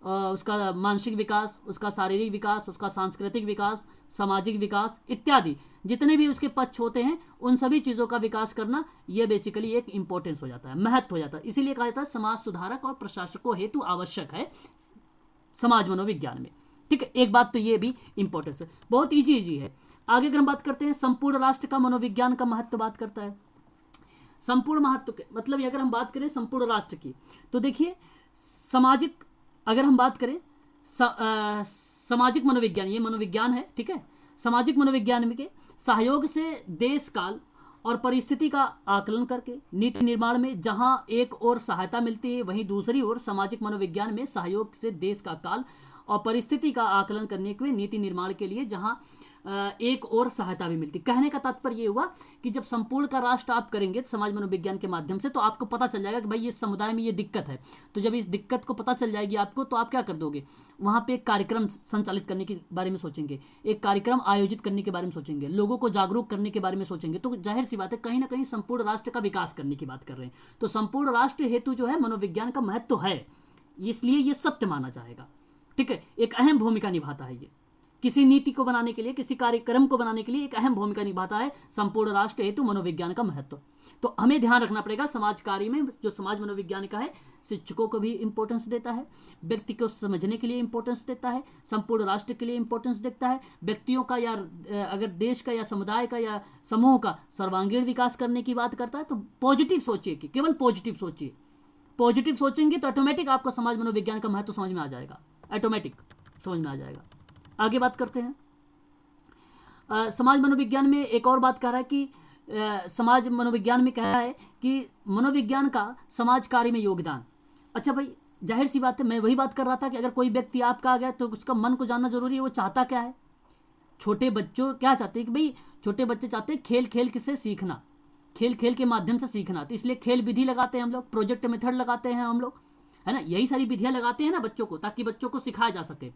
उसका मानसिक विकास, उसका शारीरिक विकास, उसका सांस्कृतिक विकास, सामाजिक विकास इत्यादि जितने भी उसके पक्ष होते हैं उन सभी चीज़ों का विकास करना, यह बेसिकली एक इंपॉर्टेंस हो जाता है, महत्व हो जाता है। इसीलिए कहा जाता है समाज सुधारक और प्रशासकों हेतु आवश्यक है समाज मनोविज्ञान में। ठीक है, एक बात तो ये भी इंपॉर्टेंस है, बहुत इजी है। आगे अगर हम बात करते हैं संपूर्ण राष्ट्र का मनोविज्ञान का महत्व बात करता है। संपूर्ण महत्व के मतलब अगर हम बात करें संपूर्ण राष्ट्र की, तो देखिए सामाजिक, अगर हम बात करें सामाजिक मनोविज्ञान, ये मनोविज्ञान है, ठीक है। सामाजिक मनोविज्ञान में के सहयोग से देश काल और परिस्थिति का आकलन करके नीति निर्माण में जहां एक ओर सहायता मिलती है, वहीं दूसरी ओर सामाजिक मनोविज्ञान में सहयोग से देश का काल और परिस्थिति का आकलन करने के लिए नीति निर्माण के लिए जहां एक और सहायता भी मिलती। कहने का तात्पर्य ये हुआ कि जब संपूर्ण का राष्ट्र आप करेंगे समाज मनोविज्ञान के माध्यम से, तो आपको पता चल जाएगा कि भाई ये समुदाय में ये दिक्कत है। तो जब इस दिक्कत को पता चल जाएगी आपको, तो आप क्या कर दोगे, वहाँ पे एक कार्यक्रम संचालित करने के बारे में सोचेंगे, एक कार्यक्रम आयोजित करने के बारे में सोचेंगे, लोगों को जागरूक करने के बारे में सोचेंगे। तो जाहिर सी बात है कहीं ना कहीं संपूर्ण राष्ट्र का विकास करने की बात कर रहे हैं। तो संपूर्ण राष्ट्र हेतु जो है मनोविज्ञान का महत्व है, इसलिए ये सत्य माना जाएगा। ठीक है, एक अहम भूमिका निभाता है ये किसी नीति को बनाने के लिए, किसी कार्यक्रम को बनाने के लिए एक अहम भूमिका निभाता है संपूर्ण राष्ट्र हेतु मनोविज्ञान का महत्व। तो हमें ध्यान रखना पड़ेगा समाज कार्य में जो समाज मनोविज्ञान का है, शिक्षकों को भी इंपॉर्टेंस देता है, व्यक्ति को समझने के लिए इंपॉर्टेंस देता है, संपूर्ण राष्ट्र के लिए इंपॉर्टेंस देता है, व्यक्तियों का या अगर देश का या समुदाय का या समूह का सर्वांगीण विकास करने की बात करता है। तो पॉजिटिव सोचिए, कि केवल पॉजिटिव सोचिए, पॉजिटिव सोचेंगे तो ऑटोमेटिक आपको समाज मनोविज्ञान का महत्व समझ में आ जाएगा, ऑटोमेटिक समझ में आ जाएगा। आगे बात करते हैं समाज मनोविज्ञान में एक और बात कह रहा है कि समाज मनोविज्ञान में कह रहा है कि मनोविज्ञान का समाज कार्य में योगदान। अच्छा भाई, जाहिर सी बात है, मैं वही बात कर रहा था कि अगर कोई व्यक्ति आपका आ गया तो उसका मन को जानना जरूरी है, वो चाहता क्या है। छोटे बच्चों क्या चाहते हैं कि भाई, छोटे बच्चे चाहते हैं खेल खेल से सीखना, खेल खेल के माध्यम से सीखना। तो इसलिए खेल विधि लगाते हैं हम लोग, प्रोजेक्ट मेथड लगाते हैं हम लोग, है ना, यही सारी विधियां लगाते हैं ना बच्चों को, ताकि बच्चों को सिखाया जा सके।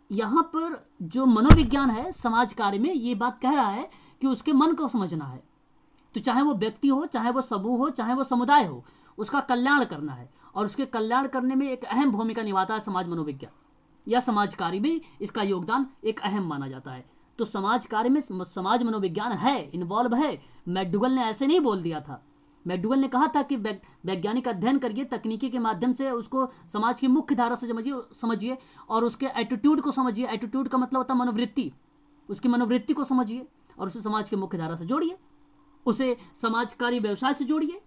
यहां पर जो मनोविज्ञान है समाज कार्य में ये बात कह रहा है कि उसके मन को समझना है। तो चाहे वो व्यक्ति हो, चाहे वो समूह हो, चाहे वो समुदाय हो, उसका कल्याण करना है। और उसके कल्याण करने में एक अहम भूमिका निभाता है समाज मनोविज्ञान, या समाज कार्य में इसका योगदान एक अहम माना जाता है। तो समाज कार्य में समाज मनोविज्ञान है, इन्वॉल्व है। मैकडूगल ने ऐसे नहीं बोल दिया था। मैकडूगल ने कहा था कि वैज्ञानिक अध्ययन करिए, तकनीकी के माध्यम से उसको समाज की मुख्य धारा से समझिए और उसके एटीट्यूड को समझिए। एटीट्यूड का मतलब होता है मनोवृत्ति, उसकी मनोवृत्ति को समझिए और उसे समाज की मुख्य धारा से जोड़िए, उसे समाजकारी व्यवसाय से जोड़िए।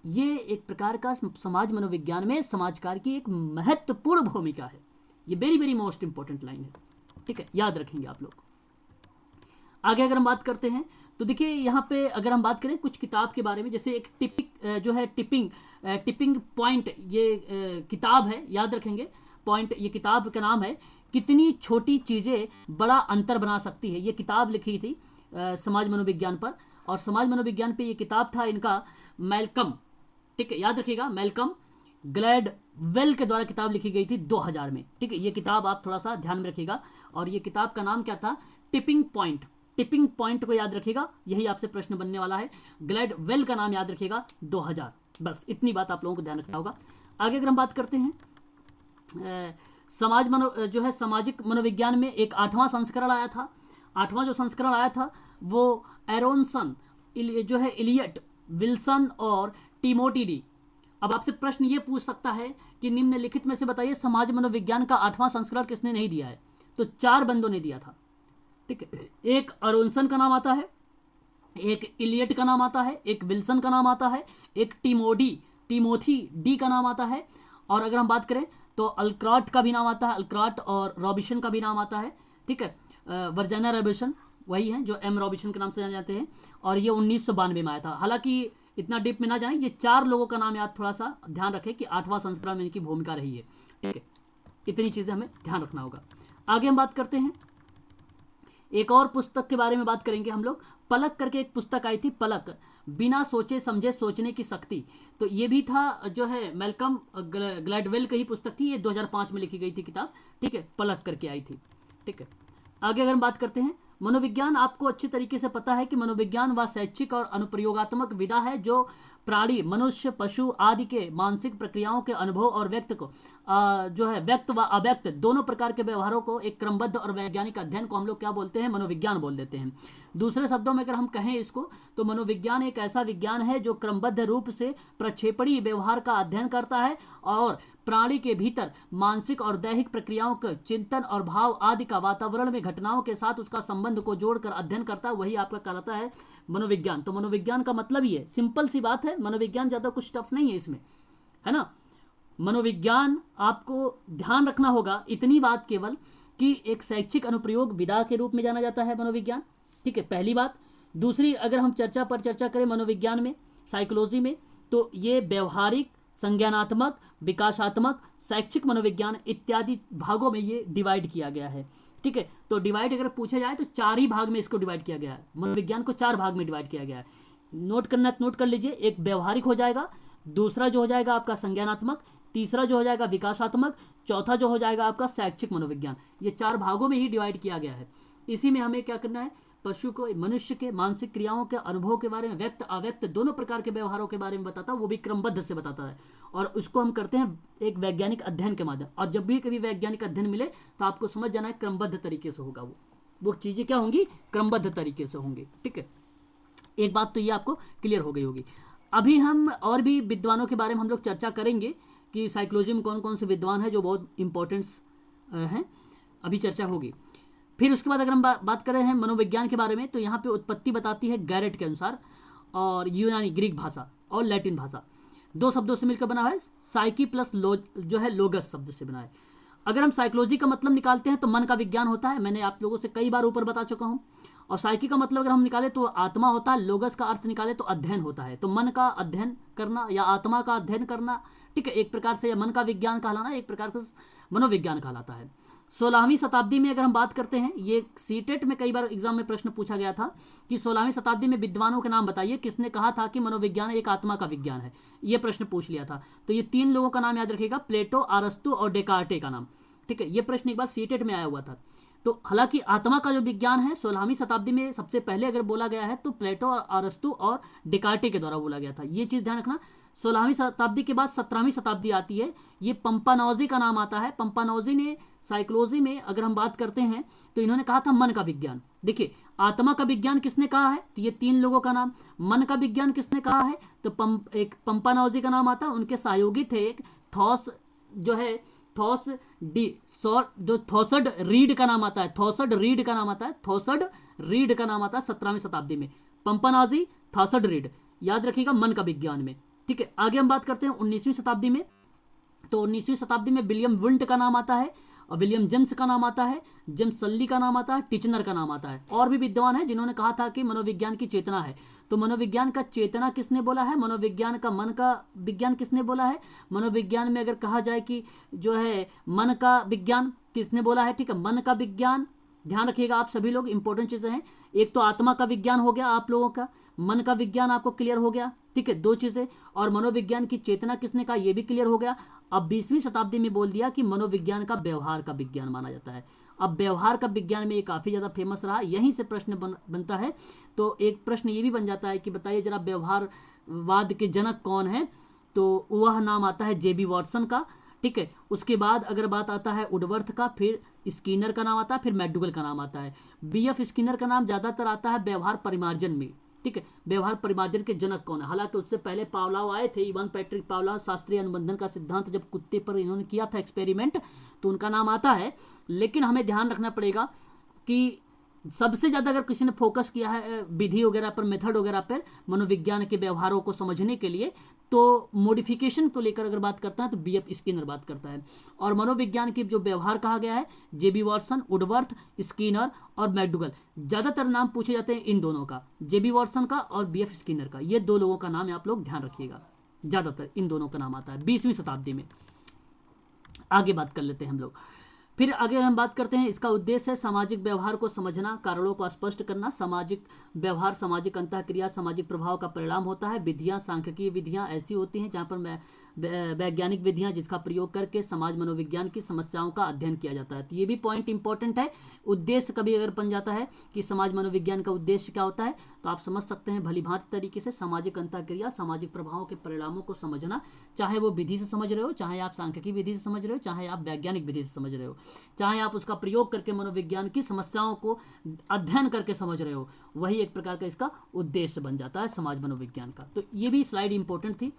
ये एक प्रकार का समाज मनोविज्ञान में समाज कार्य की एक महत्वपूर्ण भूमिका है। ये very very most important line है, ठीक है, याद रखेंगे आप लोग। आगे अगर हम बात करते हैं तो देखिए यहाँ पे अगर हम बात करें कुछ किताब के बारे में, जैसे एक टिपिंग पॉइंट, ये किताब है, याद रखेंगे पॉइंट, ये किताब का नाम है कितनी छोटी चीज़ें बड़ा अंतर बना सकती है। ये किताब लिखी थी समाज मनोविज्ञान पर, और समाज मनोविज्ञान पे ये किताब था इनका मैल्कम, ठीक है, याद रखिएगा, मैल्कम ग्लैडवेल के द्वारा किताब लिखी गई थी 2000 में, ठीक है। ये किताब आप थोड़ा सा ध्यान में रखिएगा। और ये किताब का नाम क्या था, टिपिंग पॉइंट। टिपिंग पॉइंट को याद रखिएगा, यही आपसे प्रश्न बनने वाला है। ग्लैडवेल का नाम याद रखिएगा 2000, बस इतनी बात आप लोगों को ध्यान रखना होगा। आगे अगर हम बात करते हैं जो है सामाजिक मनोविज्ञान में एक 8वां संस्करण आया था। 8वां जो संस्करण आया था वो एरोनसन, जो है इलियट, विल्सन और टिमोटी डी। अब आपसे प्रश्न ये पूछ सकता है कि निम्नलिखित में से बताइए समाज मनोविज्ञान का 8वां संस्करण किसने नहीं दिया है। तो 4 बंदों ने दिया था, ठीक है। एक अरोनसन का नाम आता है, एक इलियट का नाम आता है, एक विल्सन का नाम आता है, एक टिमोथी डी का नाम आता है, और अगर हम बात करें तो अल्क्राट का भी नाम आता है, अल्क्राट और रॉबिसन का भी नाम आता है, ठीक है। वर्जीनिया रॉबिसन वही है जो एम रॉबिसन के नाम से जाने जाते हैं, और ये 1992 में आया था। हालांकि इतना डीप में ना जाएं, ये 4 लोगों का नाम याद थोड़ा सा ध्यान रखें कि 8वां संस्करण में इनकी भूमिका रही है, ठीक है। इतनी चीज़ें हमें ध्यान रखना होगा। आगे हम बात करते हैं, एक और पुस्तक के बारे में बात करेंगे हम लोग। पलक करके एक पुस्तक आई थी, पलक, बिना सोचे समझे सोचने की शक्ति। तो ये भी था जो है मैल्कम ग्लैडवेल की ही पुस्तक थी, ये 2005 में लिखी गई थी किताब, ठीक है, पलक करके आई थी, ठीक है। आगे अगर हम बात करते हैं मनोविज्ञान आपको अच्छी तरीके से पता है कि मनोविज्ञान वह शैक्षिक और अनुप्रयोगात्मक विधा है जो प्राणी, मनुष्य, पशु आदि के मानसिक प्रक्रियाओं के अनुभव और व्यक्त को जो है व्यक्त व अव्यक्त दोनों प्रकार के व्यवहारों को एक क्रमबद्ध और वैज्ञानिक अध्ययन को हम लोग क्या बोलते हैं, मनोविज्ञान बोल देते हैं। दूसरे शब्दों में अगर हम कहें इसको तो मनोविज्ञान एक ऐसा विज्ञान है जो क्रमबद्ध रूप से प्रक्षेपणी व्यवहार का अध्ययन करता है और प्राणी के भीतर मानसिक और दैहिक प्रक्रियाओं के चिंतन और भाव आदि का वातावरण में घटनाओं के साथ उसका संबंध को जोड़कर अध्ययन करता है, वही आपका कहलाता है मनोविज्ञान। तो मनोविज्ञान का मतलब ही है, सिंपल सी बात है, मनोविज्ञान ज़्यादा कुछ टफ नहीं है इसमें, है ना। मनोविज्ञान आपको ध्यान रखना होगा इतनी बात केवल कि एक शैक्षिक अनुप्रयोग विधा के रूप में जाना जाता है मनोविज्ञान, ठीक है, पहली बात। दूसरी, अगर हम चर्चा करें मनोविज्ञान में, साइकोलॉजी में, तो ये व्यवहारिक, संज्ञानात्मक, विकासात्मक, शैक्षिक मनोविज्ञान इत्यादि भागों में ये डिवाइड किया गया है, ठीक है। तो डिवाइड अगर पूछा जाए तो 4 ही भाग में इसको डिवाइड किया गया है, मनोविज्ञान को 4 भाग में डिवाइड किया गया है। नोट करना तो नोट कर लीजिए, एक व्यवहारिक हो जाएगा, दूसरा जो हो जाएगा आपका संज्ञानात्मक, तीसरा जो हो जाएगा विकासात्मक, चौथा जो हो जाएगा आपका शैक्षिक मनोविज्ञान। ये 4 भागों में ही डिवाइड किया गया है। इसी में हमें क्या करना है, पशु को, मनुष्य के मानसिक क्रियाओं के अनुभव के बारे में, व्यक्त अव्यक्त दोनों प्रकार के व्यवहारों के बारे में बताता है, वो भी क्रमबद्ध से बताता है, और उसको हम करते हैं एक वैज्ञानिक अध्ययन के माध्यम। और जब भी कभी वैज्ञानिक अध्ययन मिले तो आपको समझ जाना है क्रमबद्ध तरीके से होगा, वो चीज़ें क्या होंगी, क्रमबद्ध तरीके से होंगी, ठीक है। एक बात तो ये आपको क्लियर हो गई होगी। अभी हम और भी विद्वानों के बारे में हम लोग चर्चा करेंगे कि साइकोलॉजी में कौन कौन से विद्वान हैं जो बहुत इंपॉर्टेंस हैं, अभी चर्चा होगी। फिर उसके बाद अगर हम बात कर रहे हैं मनोविज्ञान के बारे में, तो यहाँ पे उत्पत्ति बताती है गैरेट के अनुसार, और यूनानी, ग्रीक भाषा और लैटिन भाषा 2 शब्दों से मिलकर बना है, साइकी प्लस जो है लोगस शब्द से बना है। अगर हम साइकोलॉजी का मतलब निकालते हैं तो मन का विज्ञान होता है, मैंने आप लोगों से कई बार ऊपर बता चुका हूँ। और साइकी का मतलब अगर हम निकाले तो आत्मा होता है, लोगस का अर्थ निकाले तो अध्ययन होता है। तो मन का अध्ययन करना या आत्मा का अध्ययन करना, ठीक है, एक प्रकार से मन का विज्ञान कहलाना एक प्रकार का मनोविज्ञान कहलाता है। 16वीं शताब्दी में अगर हम बात करते हैं, ये सीटेट में कई बार एग्जाम में प्रश्न पूछा गया था कि 16वीं शताब्दी में विद्वानों के नाम बताइए किसने कहा था कि मनोविज्ञान एक आत्मा का विज्ञान है, ये प्रश्न पूछ लिया था। तो ये 3 लोगों का नाम याद रखिएगा, प्लेटो, अरस्तु और डेकार्टे का नाम, ठीक है। ये प्रश्न एक बार सीटेट में आया हुआ था। तो हालांकि आत्मा का जो विज्ञान है 16वीं शताब्दी में सबसे पहले अगर बोला गया है तो प्लेटो, अरस्तु और डेकार्टे के द्वारा बोला गया था, ये चीज़ ध्यान रखना। 16वीं शताब्दी के बाद 17वीं शताब्दी आती है, ये पंपानौजी का नाम आता है। पंपानौजी ने साइकोलॉजी में अगर हम बात करते हैं तो इन्होंने कहा था मन का विज्ञान। देखिए, आत्मा का विज्ञान किसने कहा है, तो ये 3 लोगों का नाम। मन का विज्ञान किसने कहा है, तो एक पंपानौजी का नाम आता है, उनके सहयोगी थे एक थॉसर्ड रीड का नाम आता है, थॉसर्ड रीड का नाम आता है 17वीं शताब्दी में, पंपानौजी, थॉसर्ड रीड, याद रखिएगा मन का विज्ञान में, ठीक है। आगे हम बात करते हैं 19वीं शताब्दी में, तो 19वीं शताब्दी में विलियम वुंड का नाम आता है, और विलियम जेम्स का नाम आता है, जेम्स सल्ली का नाम आता है, टिचनर का नाम आता है। और भी विद्वान हैं जिन्होंने कहा था कि मनोविज्ञान की चेतना है। तो मनोविज्ञान का चेतना किसने बोला है, मनोविज्ञान का मन का विज्ञान किसने बोला है, मनोविज्ञान में अगर कहा जाए कि जो है मन का विज्ञान किसने बोला है, ठीक है, मन का विज्ञान, ध्यान रखिएगा आप सभी लोग, इंपॉर्टेंट चीज़ें हैं। एक तो आत्मा का विज्ञान हो गया आप लोगों का, मन का विज्ञान आपको क्लियर हो गया, ठीक है, 2 चीज़ें। और मनोविज्ञान की चेतना किसने कहा, ये भी क्लियर हो गया। अब 20वीं शताब्दी में बोल दिया कि मनोविज्ञान का व्यवहार का विज्ञान माना जाता है। अब व्यवहार का विज्ञान में ये काफ़ी ज़्यादा फेमस रहा, यहीं से प्रश्न बनता है। तो एक प्रश्न ये भी बन जाता है कि बताइए जरा व्यवहारवाद के जनक कौन है, तो वह नाम आता है जेबी वॉटसन का, ठीक है। उसके बाद अगर बात आता है वुडवर्थ का, फिर स्किनर का नाम आता है, फिर मैकडूगल का नाम आता है। बीएफ स्किनर का नाम ज़्यादातर आता है व्यवहार परिमार्जन में, ठीक है, व्यवहार परिमार्जन के जनक कौन है। हालांकि उससे पहले पावलाव आए थे, इवान पैट्रिक पावलाव, शास्त्रीय अनुबंधन का सिद्धांत जब कुत्ते पर इन्होंने किया था एक्सपेरिमेंट, तो उनका नाम आता है। लेकिन हमें ध्यान रखना पड़ेगा कि सबसे ज़्यादा अगर किसी ने फोकस किया है विधि वगैरह पर, मेथड वगैरह पर, मनोविज्ञान के व्यवहारों को समझने के लिए, तो मॉडिफिकेशन को लेकर अगर बात करता है तो बीएफ स्किनर बात करता है। और मनोविज्ञान की जो व्यवहार कहा गया है, जेबी वॉटसन, वुडवर्थ, स्किनर और मैकडूगल, ज़्यादातर नाम पूछे जाते हैं इन दोनों का, जेबी वॉटसन का और बीएफ स्किनर का। ये 2 लोगों का नाम आप लोग ध्यान रखिएगा, ज़्यादातर इन दोनों का नाम आता है 20वीं शताब्दी में। आगे बात कर लेते हैं हम लोग। फिर आगे हम बात करते हैं, इसका उद्देश्य है सामाजिक व्यवहार को समझना, कारणों को स्पष्ट करना। सामाजिक व्यवहार, सामाजिक अंतःक्रिया, सामाजिक प्रभाव का परिणाम होता है। विधियां, सांख्यिकीय विधियां ऐसी होती हैं जहाँ पर वैज्ञानिक विधियां जिसका प्रयोग करके समाज मनोविज्ञान की समस्याओं का अध्ययन किया जाता है। तो ये भी पॉइंट इंपॉर्टेंट है। उद्देश्य कभी अगर बन जाता है कि समाज मनोविज्ञान का उद्देश्य क्या होता है, तो आप समझ सकते हैं भली भांति तरीके से सामाजिक अंतःक्रिया, सामाजिक प्रभावों के परिणामों को समझना, चाहे वो विधि से समझ रहे हो, चाहे आप सांख्यिकीय विधि से समझ रहे हो, चाहे आप वैज्ञानिक विधि से समझ रहे हो, चाहे आप उसका प्रयोग करके मनोविज्ञान की समस्याओं को अध्ययन करके समझ रहे हो, वही एक प्रकार का इसका उद्देश्य बन जाता है समाज मनोविज्ञान का। तो ये भी स्लाइड इंपॉर्टेंट थी।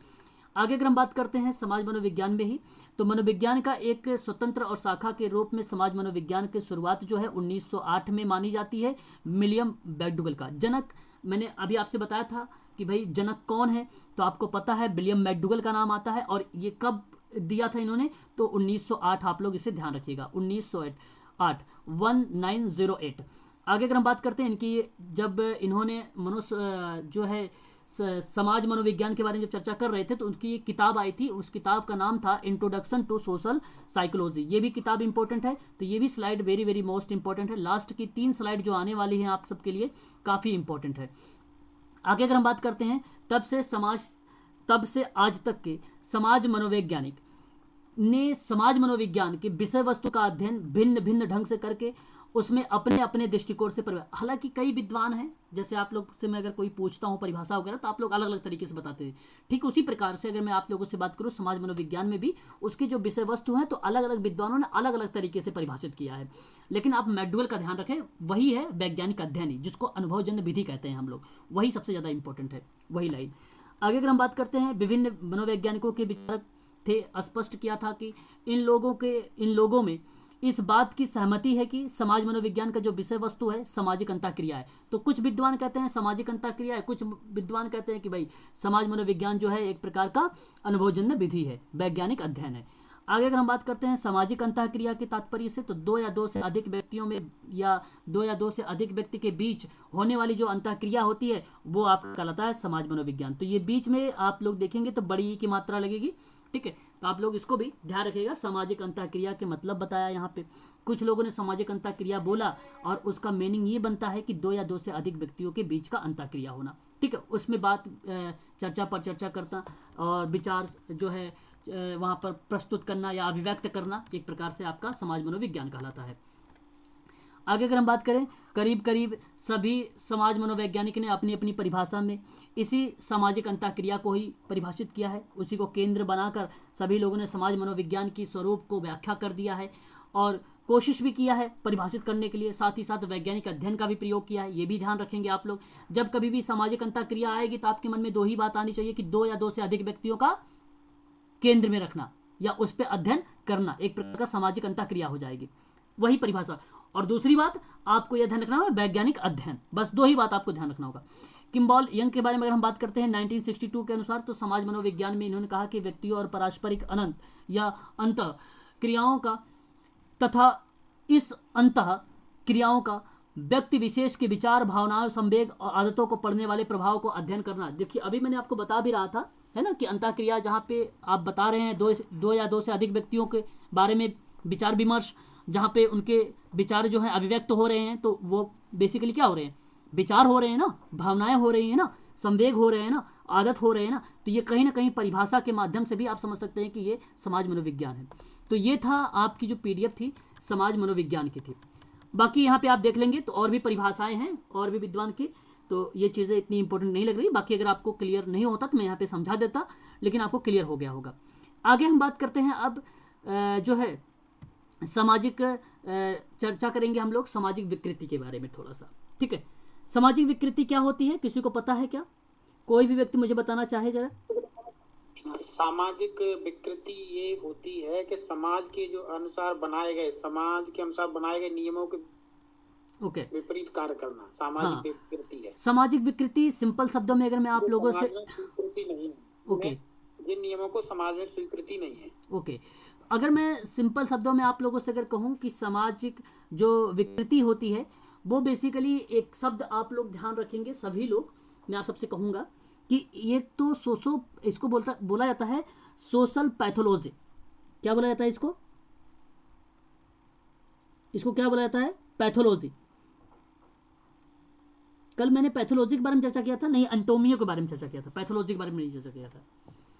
आगे अगर हम बात करते हैं समाज मनोविज्ञान में ही, तो मनोविज्ञान का एक स्वतंत्र और शाखा के रूप में समाज मनोविज्ञान की शुरुआत जो है 1908 में मानी जाती है। विलियम मैकडूगल का जनक, मैंने अभी आपसे बताया था कि भाई जनक कौन है, तो आपको पता है विलियम मैकडूगल का नाम आता है। और ये कब दिया था इन्होंने, तो 1908, आप लोग इसे ध्यान रखिएगा, 1908, 1908। आगे अगर हम बात करते हैं इनकी, जब इन्होंने मनुष्य जो है समाज मनोविज्ञान के बारे में जब चर्चा कर रहे थे, तो उनकी एक किताब आई थी, उस किताब का नाम था इंट्रोडक्शन टू सोशल साइकोलॉजी। ये भी किताब इंपॉर्टेंट है, तो ये भी slide very very most important है। लास्ट की 3 स्लाइड जो आने वाली हैं आप सबके लिए काफ़ी इंपॉर्टेंट है। आगे अगर हम बात करते हैं, तब से आज तक के समाज मनोवैज्ञानिक ने समाज मनोविज्ञान के विषय वस्तु का अध्ययन भिन्न भिन्न ढंग से करके उसमें अपने अपने दृष्टिकोण से हालांकि कई विद्वान हैं, जैसे आप लोग से मैं अगर कोई पूछता हूँ परिभाषा वगैरह, तो आप लोग अलग अलग तरीके से बताते हैं। ठीक उसी प्रकार से अगर मैं आप लोगों से बात करूँ समाज मनोविज्ञान में भी उसकी जो विषय वस्तु हैं, तो अलग अलग विद्वानों ने अलग अलग तरीके से परिभाषित किया है। लेकिन आप मैकडूगल का ध्यान रखें, वही है वैज्ञानिक अध्ययन ही, जिसको अनुभवजन्य विधि कहते हैं हम लोग, वही सबसे ज़्यादा इंपॉर्टेंट है, वही लाइन। आगे अगर हम बात करते हैं, विभिन्न मनोवैज्ञानिकों के विचारक थे, स्पष्ट किया था कि इन लोगों में इस बात की सहमति है कि समाज मनोविज्ञान का जो विषय वस्तु है सामाजिक अंतःक्रिया है। तो कुछ विद्वान कहते हैं सामाजिक अंतःक्रिया है, कुछ विद्वान कहते हैं कि भाई समाज मनोविज्ञान जो है एक प्रकार का अनुभवजन्य विधि है, वैज्ञानिक अध्ययन है। आगे अगर हम बात करते हैं सामाजिक अंतःक्रिया के तात्पर्य से, तो 2 या 2 से अधिक व्यक्तियों में या 2 या 2 से अधिक व्यक्ति के बीच होने वाली जो अंतःक्रिया होती है वो आपका कहलाता है समाज मनोविज्ञान। तो ये बीच में आप लोग देखेंगे तो बड़ी ई की मात्रा लगेगी, ठीक है, तो आप लोग इसको भी ध्यान रखिएगा। सामाजिक अंतःक्रिया के मतलब बताया यहाँ पे, कुछ लोगों ने सामाजिक अंतःक्रिया बोला और उसका मीनिंग ये बनता है कि 2 या 2 से अधिक व्यक्तियों के बीच का अंतःक्रिया होना, ठीक है। उसमें बात चर्चा पर चर्चा करता और विचार जो है वहाँ पर प्रस्तुत करना या अभिव्यक्त करना, एक प्रकार से आपका समाज मनोविज्ञान कहलाता है। आगे अगर हम बात करें, करीब करीब सभी समाज मनोवैज्ञानिक ने अपनी अपनी परिभाषा में इसी सामाजिक अंतःक्रिया को ही परिभाषित किया है, उसी को केंद्र बनाकर सभी लोगों ने समाज मनोविज्ञान की स्वरूप को व्याख्या कर दिया है और कोशिश भी किया है परिभाषित करने के लिए, साथ ही साथ वैज्ञानिक अध्ययन का भी प्रयोग किया है। ये भी ध्यान रखेंगे आप लोग, जब कभी भी सामाजिक अंतःक्रिया आएगी तो आपके मन में 2 ही बात आनी चाहिए कि 2 या 2 से अधिक व्यक्तियों का केंद्र में रखना या उस पर अध्ययन करना, एक प्रकार का सामाजिक अंतःक्रिया हो जाएगी, वही परिभाषा। और दूसरी बात आपको यह ध्यान रखना होगा, वैज्ञानिक अध्ययन, बस 2 ही बात आपको ध्यान रखना होगा। किम्बॉल यंग के बारे में अगर हम बात करते हैं 1962 के अनुसार, तो समाज मनोविज्ञान में इन्होंने कहा कि व्यक्तियों और पारस्परिक अनंत या अंत क्रियाओं का तथा इस अंत क्रियाओं का व्यक्ति विशेष के विचार, भावनाओं, संवेग और आदतों को पढ़ने वाले प्रभाव को अध्ययन करना। देखिए अभी मैंने आपको बता भी रहा था, है ना, कि अंतःक्रिया जहाँ पे आप बता रहे हैं 2 या 2 से अधिक व्यक्तियों के बारे में विचार विमर्श, जहाँ पे उनके विचार जो हैं अभिव्यक्त हो रहे हैं, तो वो बेसिकली क्या हो रहे हैं, विचार हो रहे हैं ना, भावनाएं हो रही हैं ना, संवेग हो रहे हैं ना, आदत हो रहे हैं ना, तो ये कहीं ना कहीं परिभाषा के माध्यम से भी आप समझ सकते हैं कि ये समाज मनोविज्ञान है। तो ये था आपकी जो PDF थी समाज मनोविज्ञान की थी। बाकी यहाँ पे आप देख लेंगे तो और भी परिभाषाएं हैं और भी विद्वान की, तो ये चीज़ें इतनी इंपॉर्टेंट नहीं लग रही। बाकी अगर आपको क्लियर नहीं होता तो मैं यहाँ पे समझा देता, लेकिन आपको क्लियर हो गया होगा। आगे हम बात करते हैं अब जो है सामाजिक चर्चा करेंगे हम लोग सामाजिक विकृति के बारे में थोड़ा सा, ठीक है। सामाजिक विकृति क्या होती है, किसी को पता है क्या? कोई भी व्यक्ति मुझे बताना चाहे जरा। सामाजिक विकृति ये होती है कि समाज के जो अनुसार बनाए गए, समाज के अनुसार बनाए गए नियमों के विपरीत कार्य करना सामाजिक विकृति है। सामाजिक विकृति सिंपल शब्दों में अगर मैं आप लोगों से, स्वीकृति नहीं है, ओके, जिन नियमों को समाज में स्वीकृति नहीं है, ओके, अगर मैं सिंपल शब्दों में आप लोगों से अगर कहूँ कि सामाजिक जो विकृति होती है वो बेसिकली एक शब्द आप लोग ध्यान रखेंगे सभी लोग, मैं आप सबसे कहूँगा कि ये तो इसको बोला जाता है सोशल पैथोलॉजी। क्या बोला जाता है इसको? इसको क्या बोला जाता है? पैथोलॉजी। कल मैंने पैथोलॉजी के बारे में चर्चा किया था, नहीं एंटोमियो के बारे में चर्चा किया था, पैथोलॉजी के बारे में नहीं चर्चा किया था,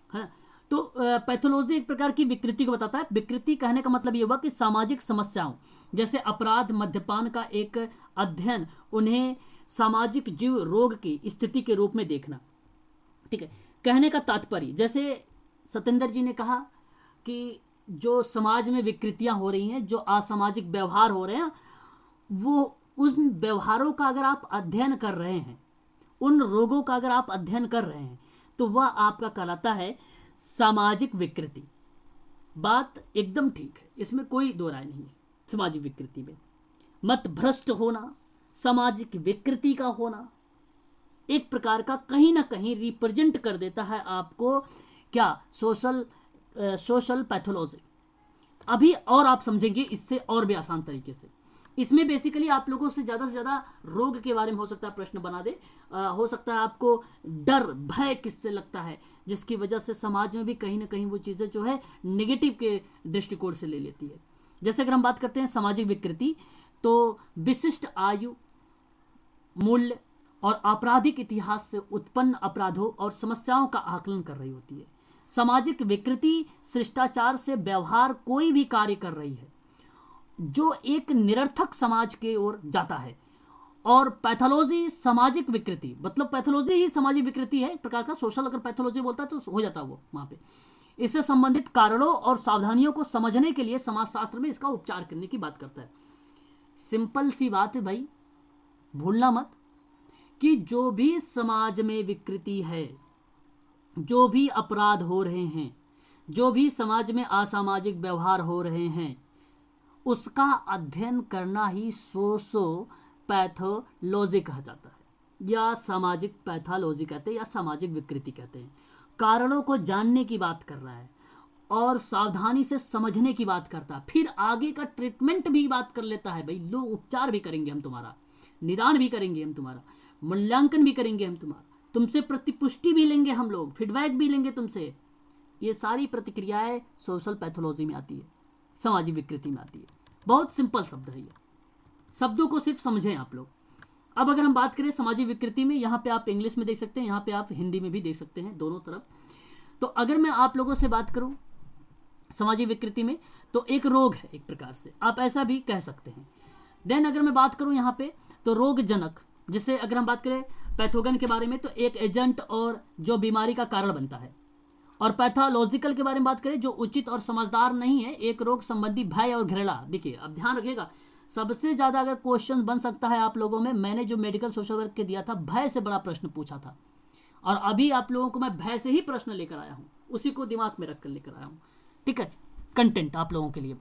है ना। तो पैथोलॉजी एक प्रकार की विकृति को बताता है। विकृति कहने का मतलब ये हुआ कि सामाजिक समस्याओं जैसे अपराध, मद्यपान का एक अध्ययन, उन्हें सामाजिक जीव रोग की स्थिति के रूप में देखना। ठीक है, कहने का तात्पर्य, जैसे सत्येंद्र जी ने कहा कि जो समाज में विकृतियां हो रही हैं, जो असामाजिक व्यवहार हो रहे हैं, वो उन व्यवहारों का अगर आप अध्ययन कर रहे हैं, उन रोगों का अगर आप अध्ययन कर रहे हैं, तो वह आपका कहलाता है सामाजिक विकृति। बात एकदम ठीक है, इसमें कोई दो राय नहीं है। सामाजिक विकृति में मत भ्रष्ट होना, सामाजिक विकृति का होना एक प्रकार का कहीं ना कहीं रिप्रेजेंट कर देता है आपको क्या? Social pathology. अभी और आप समझेंगे इससे और भी आसान तरीके से। इसमें बेसिकली आप लोगों से ज़्यादा रोग के बारे में हो सकता है प्रश्न बना दे, हो सकता है आपको डर, भय किससे लगता है, जिसकी वजह से समाज में भी कहीं ना कहीं वो चीज़ें जो है नेगेटिव के दृष्टिकोण से ले लेती है। जैसे अगर हम बात करते हैं सामाजिक विकृति, तो विशिष्ट आयु, मूल्य और आपराधिक इतिहास से उत्पन्न अपराधों और समस्याओं का आकलन कर रही होती है। सामाजिक विकृति शिष्टाचार से व्यवहार कोई भी कार्य कर रही है जो एक निरर्थक समाज के ओर जाता है। और पैथोलॉजी सामाजिक विकृति, मतलब पैथोलॉजी ही सामाजिक विकृति है एक प्रकार का। सोशल अगर पैथोलॉजी बोलता है तो हो जाता है वो वहाँ पे। इससे संबंधित कारणों और सावधानियों को समझने के लिए समाजशास्त्र में इसका उपचार करने की बात करता है। सिंपल सी बात है भाई, भूलना मत कि जो भी समाज में विकृति है, जो भी अपराध हो रहे हैं, जो भी समाज में असामाजिक व्यवहार हो रहे हैं, उसका अध्ययन करना ही पैथोलॉजी कहा जाता है, या सामाजिक पैथोलॉजी कहते हैं, या सामाजिक विकृति कहते हैं। कारणों को जानने की बात कर रहा है और सावधानी से समझने की बात करता है, फिर आगे का ट्रीटमेंट भी बात कर लेता है। भाई लो, उपचार भी करेंगे हम तुम्हारा, निदान भी करेंगे हम तुम्हारा, मूल्यांकन भी करेंगे हम तुम्हारा, तुमसे प्रतिपुष्टि भी लेंगे हम लोग, फीडबैक भी लेंगे तुमसे। ये सारी प्रतिक्रियाएं सोशल पैथोलॉजी में आती है, सामाजिक विकृति में आती है। बहुत सिंपल शब्द है ये, शब्दों को सिर्फ समझें आप लोग। अब अगर हम बात करें सामाजिक विकृति में, यहाँ पे आप इंग्लिश में देख सकते हैं, यहाँ पे आप हिंदी में भी देख सकते हैं, दोनों तरफ। तो अगर मैं आप लोगों से बात करूँ सामाजिक विकृति में, तो एक रोग है एक प्रकार से, आप ऐसा भी कह सकते हैं। देन अगर मैं बात करूँ यहाँ पे, तो रोगजनक, जिससे अगर हम बात करें पैथोगन के बारे में, तो एक एजेंट और जो बीमारी का कारण बनता है। और पैथोलॉजिकल के बारे में बात करें, जो उचित और समझदार नहीं है, एक रोग संबंधी भय और घृणा। देखिए अब ध्यान रखिएगा, सबसे ज़्यादा अगर क्वेश्चन बन सकता है आप लोगों में, मैंने जो मेडिकल सोशल वर्क के दिया था, भय से बड़ा प्रश्न पूछा था, और अभी आप लोगों को मैं भय से ही प्रश्न लेकर आया हूँ, उसी को दिमाग में रख कर लेकर आया हूँ। ठीक है, कंटेंट आप लोगों के लिए।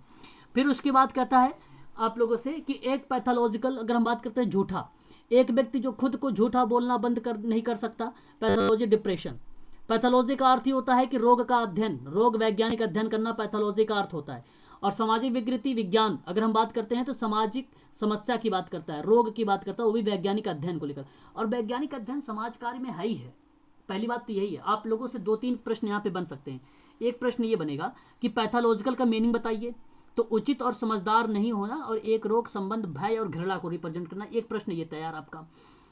फिर उसके बाद कहता है आप लोगों से कि एक पैथोलॉजिकल, अगर हम बात करते हैं झूठा, एक व्यक्ति जो खुद को झूठा बोलना बंद नहीं कर सकता, पैथोलॉजी डिप्रेशन। पैथोलॉजी का अर्थ ही होता है कि रोग का अध्ययन, रोग वैज्ञानिक अध्ययन करना पैथोलॉजी का अर्थ होता है। और सामाजिक विकृति विज्ञान, अगर हम बात करते हैं तो सामाजिक समस्या की बात करता है, रोग की बात करता है, वो भी वैज्ञानिक अध्ययन को लेकर। और वैज्ञानिक अध्ययन समाज कार्य में है ही है। पहली बात तो यही है। आप लोगों से 2-3 प्रश्न यहाँ पे बन सकते हैं। एक प्रश्न ये बनेगा कि पैथोलॉजिकल का मीनिंग बताइए, तो उचित और समझदार नहीं होना और एक रोग संबंध भय और घृणा को रिप्रेजेंट करना, एक प्रश्न ये तैयार आपका।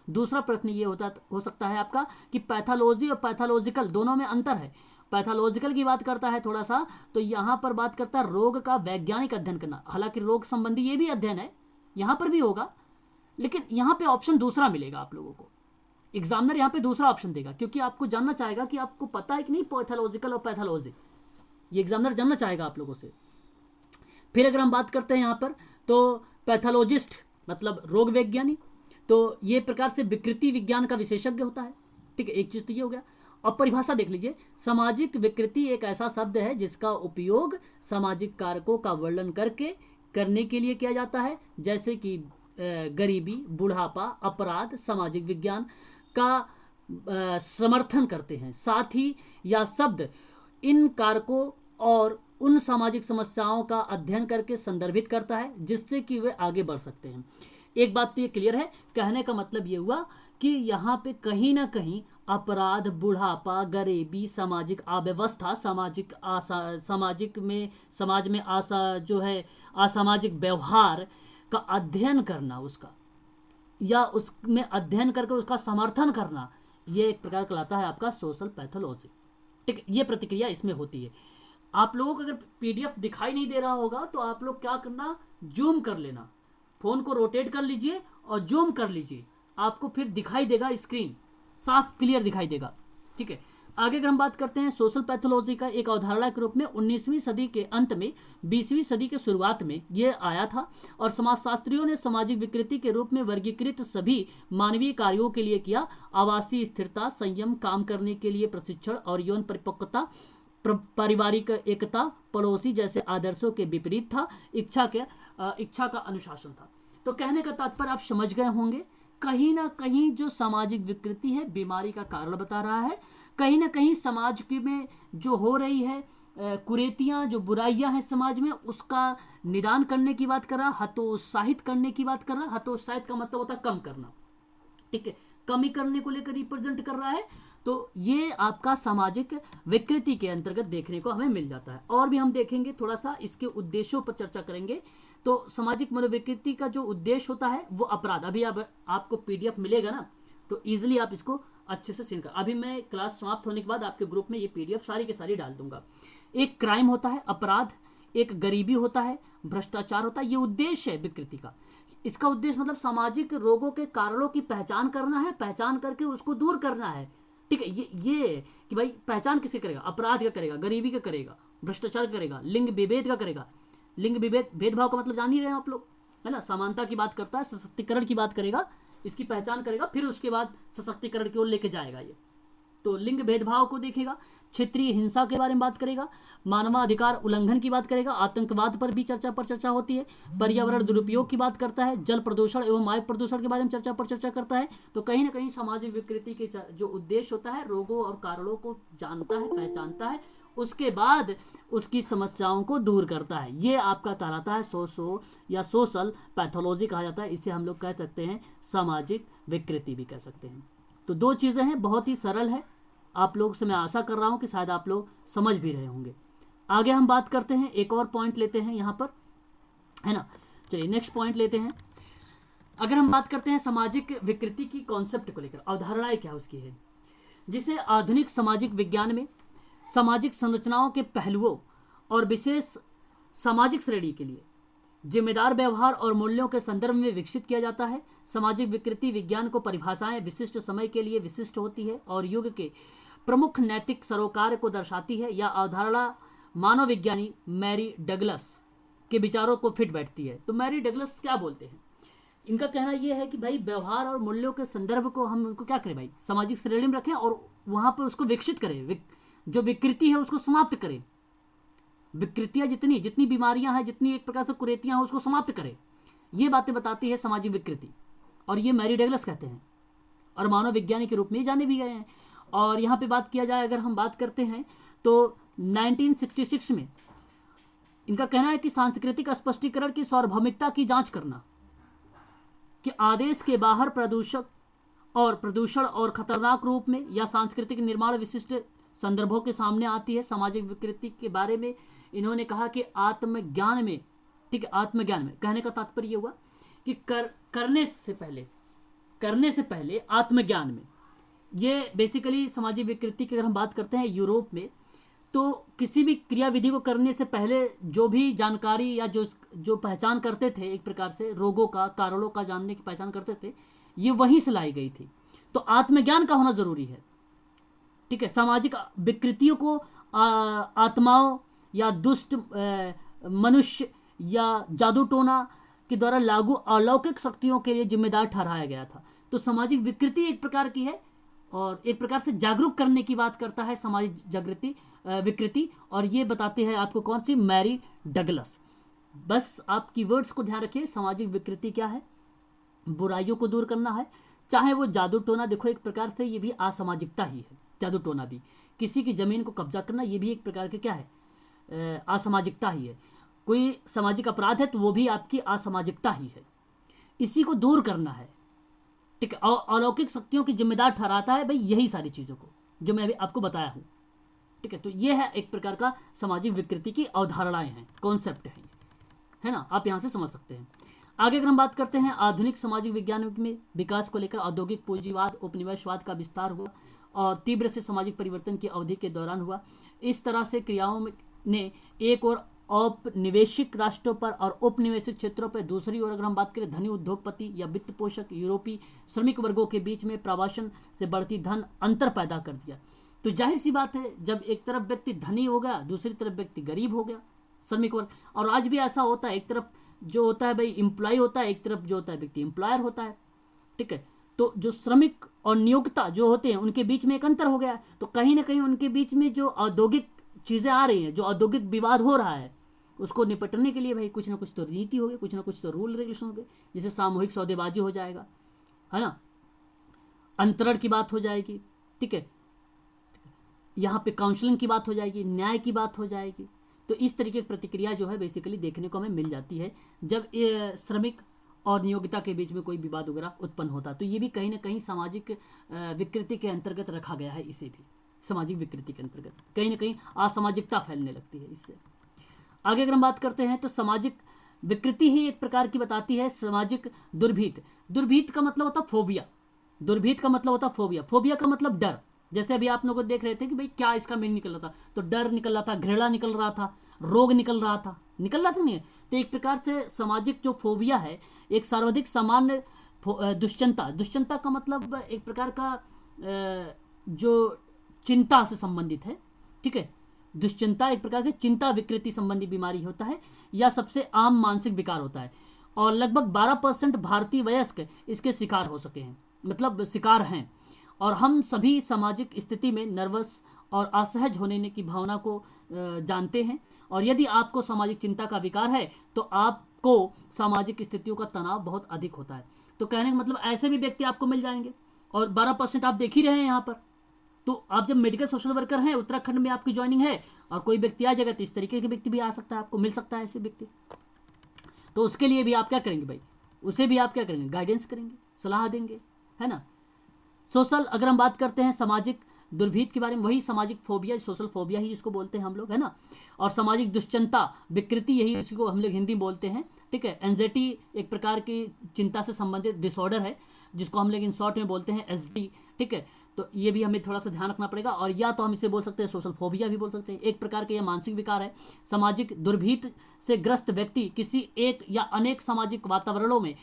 दूसरा प्रश्न ये हो सकता है आपका कि पैथोलॉजी और पैथोलॉजिकल दोनों में अंतर है। पैथोलॉजिकल की बात करता है थोड़ा सा, तो यहाँ पर बात करता है रोग का वैज्ञानिक अध्ययन करना। हालांकि रोग संबंधी ये भी अध्ययन है, यहाँ पर भी होगा, लेकिन यहाँ पे ऑप्शन दूसरा मिलेगा आप लोगों को। एग्जामिनर यहाँ पे दूसरा ऑप्शन देगा, क्योंकि आपको जानना चाहेगा कि आपको पता है कि नहीं पैथोलॉजिकल और पैथोलॉजी, ये एग्जामिनर जानना चाहेगा आप लोगों से। फिर अगर हम बात करते हैं यहाँ पर, तो पैथोलॉजिस्ट मतलब रोग वैज्ञानिक, तो ये प्रकार से विकृति विज्ञान का विशेषज्ञ होता है। ठीक है, एक चीज़ तो ये हो गया। और परिभाषा देख लीजिए, सामाजिक विकृति एक ऐसा शब्द है जिसका उपयोग सामाजिक कारकों का वर्णन करने के लिए किया जाता है, जैसे कि गरीबी, बुढ़ापा, अपराध, सामाजिक विज्ञान का समर्थन करते हैं। साथ ही यह शब्द इन कारकों और उन सामाजिक समस्याओं का अध्ययन करके संदर्भित करता है, जिससे कि वे आगे बढ़ सकते हैं। एक बात तो ये क्लियर है, कहने का मतलब ये हुआ कि यहाँ पे कहीं ना कहीं अपराध, बुढ़ापा, गरीबी, सामाजिक अव्यवस्था, समाज में जो है असामाजिक व्यवहार, का अध्ययन करना, उसका या उसमें अध्ययन करके उसका समर्थन करना, ये एक प्रकार कहलाता है आपका सोशल पैथोलॉजी। ठीक, ये प्रतिक्रिया इसमें होती है। आप लोगों को अगर पीडीएफ दिखाई नहीं दे रहा होगा तो आप लोग क्या करना, जूम कर लेना, फोन को रोटेट कर लीजिए और जूम कर लीजिए, आपको फिर दिखाई देगा, स्क्रीन साफ क्लियर दिखाई देगा। ठीक है, आगे अगर हम बात करते हैं सोशल पैथोलॉजी का एक अवधारणा के रूप में 19वीं सदी के अंत में 20वीं सदी के शुरुआत में ये आया था और समाजशास्त्रियों ने सामाजिक विकृति के रूप में वर्गीकृत सभी मानवीय कार्यों के लिए किया। आवासीय स्थिरता, संयम, काम करने के लिए प्रशिक्षण और यौन परिपक्वता, पारिवारिक एकता, पड़ोसी जैसे आदर्शों के विपरीत था, इच्छा का अनुशासन था। तो कहने का तात्पर्य आप समझ गए होंगे, कहीं ना कहीं जो सामाजिक विकृति है बीमारी का कारण बता रहा है, कहीं ना कहीं समाज के में जो हो रही है कुरीतियां, जो बुराइयां हैं समाज में, उसका निदान करने की बात कर रहा, हतोत्साहित करने की बात कर रहा। हतोत्साहित का मतलब होता है कम करना, ठीक है, कमी करने को लेकर रिप्रेजेंट कर रहा है। तो ये आपका सामाजिक विकृति के अंतर्गत देखने को हमें मिल जाता है। और भी हम देखेंगे, थोड़ा सा इसके उद्देश्यों पर चर्चा करेंगे। तो सामाजिक मनोविकृति का जो उद्देश्य होता है वो अपराध, अभी आपको पीडीएफ मिलेगा ना, तो इजीली आप इसको अच्छे से सीन कर, अभी मैं क्लास समाप्त होने के बाद आपके ग्रुप में ये पीडीएफ सारी के सारी डाल दूंगा। एक क्राइम होता है, अपराध, एक गरीबी होता है, भ्रष्टाचार होता है, ये उद्देश्य है विकृति का। इसका उद्देश्य मतलब सामाजिक रोगों के कारणों की पहचान करना है, पहचान करके उसको दूर करना है। ठीक है, ये कि भाई पहचान किसे करेगा, अपराध का करेगा, गरीबी का करेगा, भ्रष्टाचार का करेगा, लिंग विभेद का करेगा। लिंग विभेद, भेदभाव का मतलब जान ही रहे हैं आप लोग, है ना, समानता की बात करता है, सशक्तिकरण की बात करेगा, इसकी पहचान करेगा, फिर उसके बाद सशक्तिकरण की ओर लेके जाएगा ये। तो लिंग भेदभाव को देखेगा, क्षेत्रीय हिंसा के बारे में बात करेगा, मानवाधिकार उल्लंघन की बात करेगा, आतंकवाद पर भी चर्चा होती है, पर्यावरण दुरुपयोग की बात करता है, जल प्रदूषण एवं वायु प्रदूषण के बारे में चर्चा करता है। तो कहीं ना कहीं सामाजिक विकृति के जो उद्देश्य होता है, रोगों और कारणों को जानता है, पहचानता है, उसके बाद उसकी समस्याओं को दूर करता है। ये आपका कहलाता है या सोशल पैथोलॉजी कहा जाता है। इसे हम लोग कह सकते हैं सामाजिक विकृति भी कह सकते हैं। तो दो चीज़ें हैं, बहुत ही सरल है, आप लोग से मैं आशा कर रहा हूं कि शायद आप लोग समझ भी रहे होंगे। आगे हम बात करते हैं, एक और पॉइंट लेते हैं यहाँ पर, है ना। चलिए नेक्स्ट पॉइंट लेते हैं। अगर हम बात करते हैं सामाजिक विकृति की कॉन्सेप्ट को लेकर, अवधारणाएं क्या उसकी है, जिसे आधुनिक सामाजिक विज्ञान में सामाजिक संरचनाओं के पहलुओं और विशेष सामाजिक श्रेणी के लिए जिम्मेदार व्यवहार और मूल्यों के संदर्भ में विकसित किया जाता है। सामाजिक विकृति विज्ञान को परिभाषाएं विशिष्ट समय के लिए विशिष्ट होती है और युग के प्रमुख नैतिक सरोकार को दर्शाती है। यह अवधारणा मानव विज्ञानी मैरी डगलस के विचारों को फिट बैठती है। तो मैरी डगलस क्या बोलते हैं, इनका कहना यह है कि भाई व्यवहार और मूल्यों के संदर्भ को हम उनको क्या करें भाई, सामाजिक श्रेणी में रखें और वहां पर उसको विकसित करें, जो विकृति है उसको समाप्त करें। विकृतियां जितनी बीमारियां हैं, जितनी एक प्रकार से कुरीतियां हैं, उसको समाप्त करें। ये बातें बताती है सामाजिक विकृति, और ये मैरी डगलस कहते हैं और मानव विज्ञानी के रूप में जाने भी गए हैं। और यहाँ पे बात किया जाए, अगर हम बात करते हैं तो 1966 में इनका कहना है कि सांस्कृतिक स्पष्टीकरण की सार्वभौमिकता की जांच करना, कि आदेश के बाहर प्रदूषण और खतरनाक रूप में या सांस्कृतिक निर्माण विशिष्ट संदर्भों के सामने आती है। सामाजिक विकृति के बारे में इन्होंने कहा कि आत्मज्ञान में, ठीक है, आत्मज्ञान में कहने का तात्पर्य ये हुआ कि करने से पहले आत्मज्ञान में, ये बेसिकली सामाजिक विकृति की अगर हम बात करते हैं यूरोप में, तो किसी भी क्रियाविधि को करने से पहले जो भी जानकारी या जो पहचान करते थे, एक प्रकार से रोगों का, कारणों का जानने की पहचान करते थे, ये वहीं से लाई गई थी। तो आत्मज्ञान का होना जरूरी है, ठीक है। सामाजिक विकृतियों को आत्माओं या दुष्ट मनुष्य या जादू टोना के द्वारा लागू अलौकिक शक्तियों के लिए जिम्मेदार ठहराया गया था। तो सामाजिक विकृति एक प्रकार की है और एक प्रकार से जागरूक करने की बात करता है सामाजिक विकृति, और ये बताते हैं आपको कौन सी, मैरी डगलस। बस आप कीवर्ड्स को ध्यान रखिए, सामाजिक विकृति क्या है, बुराइयों को दूर करना है, चाहे वो जादू टोना, देखो एक प्रकार से ये भी असामाजिकता ही है, जादू टोना भी, किसी की जमीन को कब्जा करना, ये भी एक प्रकार के क्या है, असामाजिकता ही है। कोई सामाजिक अपराध है तो वो भी आपकी असामाजिकता ही है, इसी को दूर करना है, ठीक है। अलौकिक शक्तियों की जिम्मेदार ठहराता है भाई यही सारी चीज़ों को जो मैं अभी आपको बताया हूँ, ठीक है। तो ये है एक प्रकार का सामाजिक विकृति की अवधारणाएं हैं, कॉन्सेप्ट है ना, आप यहाँ से समझ सकते हैं। आगे अगर हम बात करते हैं आधुनिक सामाजिक विज्ञान में विकास को लेकर औद्योगिक पूंजीवाद उपनिवेशवाद का विस्तार हुआ और तीव्र से सामाजिक परिवर्तन की अवधि के दौरान हुआ। इस तरह से क्रियाओं ने एक और औपनिवेशिक राष्ट्रों पर और उपनिवेशिक क्षेत्रों पर, दूसरी ओर अगर हम बात करें धनी उद्योगपति या वित्त पोषक यूरोपीय श्रमिक वर्गों के बीच में प्रवासन से बढ़ती धन अंतर पैदा कर दिया। तो जाहिर सी बात है, जब एक तरफ व्यक्ति धनी हो गया, दूसरी तरफ व्यक्ति गरीब हो गया, श्रमिक वर्ग। और आज भी ऐसा होता है, एक तरफ जो होता है भाई एम्प्लॉय होता है, एक तरफ जो होता है व्यक्ति एम्प्लॉयर होता है, ठीक है। तो जो श्रमिक और नियोक्ता जो होते हैं उनके बीच में एक अंतर हो गया। तो कहीं ना कहीं उनके बीच में जो औद्योगिक चीज़ें आ रही हैं, जो औद्योगिक विवाद हो रहा है, उसको निपटने के लिए भाई कुछ ना कुछ तो नीति होगी, कुछ ना कुछ तो रूल रेगुलेशन होंगे। जैसे सामूहिक सौदेबाजी हो जाएगा, है ना, अंतरण की बात हो जाएगी, ठीक है, यहाँ पे काउंसलिंग की बात हो जाएगी, न्याय की बात हो जाएगी। तो इस तरीके की प्रतिक्रिया जो है बेसिकली देखने को हमें मिल जाती है जब श्रमिक और नियोक्ता के बीच में कोई विवाद वगैरह उत्पन्न होता है। तो ये भी कहीं ना कहीं सामाजिक विकृति के अंतर्गत रखा गया है। इसे भी सामाजिक विकृति के अंतर्गत कहीं ना कहीं असामाजिकता फैलने लगती है इससे। आगे अगर हम बात करते हैं तो सामाजिक विकृति ही एक प्रकार की बताती है सामाजिक दुर्भीत। दुर्भीत का मतलब होता फोबिया, दुर्भीत का मतलब होता फोबिया, फोबिया का मतलब डर। जैसे अभी आप लोग देख रहे थे कि भाई क्या इसका मीनिंग निकल रहा था, तो डर निकल रहा था, घृणा निकल रहा था, रोग निकल रहा था नहीं है। तो एक प्रकार से सामाजिक जो फोबिया है एक सर्वाधिक सामान्य दुश्चिंता, दुश्चिंता का मतलब एक प्रकार का जो चिंता से संबंधित है, ठीक है। दुश्चिंता एक प्रकार की चिंता विकृति संबंधी बीमारी होता है या सबसे आम मानसिक विकार होता है और लगभग 12% भारतीय वयस्क इसके शिकार हो सके हैं, मतलब शिकार हैं। और हम सभी सामाजिक स्थिति में नर्वस और असहज होने की भावना को जानते हैं। और यदि आपको सामाजिक चिंता का विकार है तो आपको सामाजिक स्थितियों का तनाव बहुत अधिक होता है। तो कहने का मतलब ऐसे भी व्यक्ति आपको मिल जाएंगे और 12% आप देख ही रहे हैं यहाँ पर। तो आप जब मेडिकल सोशल वर्कर हैं, उत्तराखंड में आपकी ज्वाइनिंग है और कोई व्यक्ति आ जाएगा तो इस तरीके के व्यक्ति भी आ सकता है, आपको मिल सकता है ऐसे व्यक्ति। तो उसके लिए भी आप क्या करेंगे भाई, उसे भी आप क्या करेंगे, गाइडेंस करेंगे, सलाह देंगे, है ना। सोशल अगर हम बात करते हैं सामाजिक दुर्भीत के बारे में, वही सामाजिक फोबिया, सोशल फोबिया ही इसको बोलते हैं हम लोग, है ना। और सामाजिक दुश्चिंता विकृति यही इसको हम लोग हिंदी बोलते हैं, ठीक है। एंजाइटी एक प्रकार की चिंता से संबंधित डिसऑर्डर है जिसको हम लोग इन शॉर्ट में बोलते हैं एसडी, ठीक है। तो ये भी हमें थोड़ा सा ध्यान रखना पड़ेगा। और या तो हम इसे बोल सकते हैं सोशल फोबिया भी बोल सकते हैं, एक प्रकार का यह मानसिक विकार है। सामाजिक दुर्भीत से ग्रस्त व्यक्ति किसी एक या अनेक सामाजिक वातावरणों में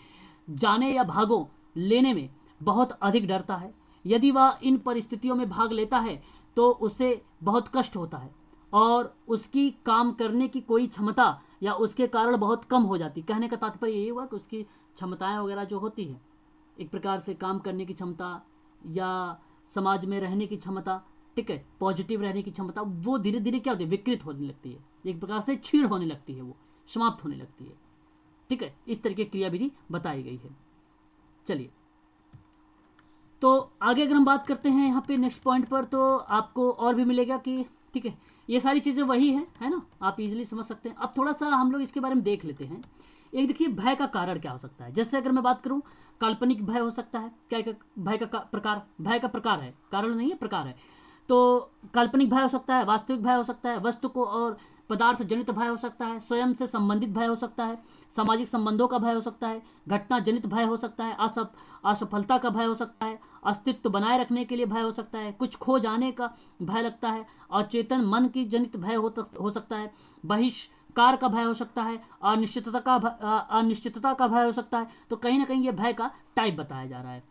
जाने या भागों लेने में बहुत अधिक डरता है। यदि वह इन परिस्थितियों में भाग लेता है तो उसे बहुत कष्ट होता है और उसकी काम करने की कोई क्षमता या उसके कारण बहुत कम हो जाती। कहने का तात्पर्य यही हुआ कि उसकी क्षमताएं वगैरह जो होती है, एक प्रकार से काम करने की क्षमता या समाज में रहने की क्षमता, ठीक है, पॉजिटिव रहने की क्षमता, वो धीरे धीरे क्या होती है, विकृत होने लगती है, एक प्रकार से छीड़ होने लगती है, वो समाप्त होने लगती है, ठीक है। इस तरह की क्रियाविधि बताई गई है। चलिए तो आगे अगर हम बात करते हैं यहाँ पे नेक्स्ट पॉइंट पर, तो आपको और भी मिलेगा कि ठीक है ये सारी चीज़ें वही हैं, है ना, आप इजीली समझ सकते हैं। अब थोड़ा सा हम लोग इसके बारे में देख लेते हैं। एक देखिए भय का कारण क्या हो सकता है। जैसे अगर मैं बात करूं, काल्पनिक भय हो सकता है, क्या भय का प्रकार, भय का प्रकार है, कारण नहीं है, प्रकार है। तो काल्पनिक भय हो सकता है, वास्तविक भय हो सकता है, वस्तु को और पदार्थ जनित भय हो सकता है, स्वयं से संबंधित भय हो सकता है, सामाजिक संबंधों का भय हो सकता है, घटना जनित भय हो सकता है, असफलता का भय हो सकता है, अस्तित्व बनाए रखने के लिए भय हो सकता है, कुछ खो जाने का भय लगता है, अचेतन मन की जनित भय हो सकता है, बहिष्कार का भय हो सकता है, अनिश्चितता का भय हो सकता है। तो कहीं ना कहीं ये भय का टाइप बताया जा रहा है।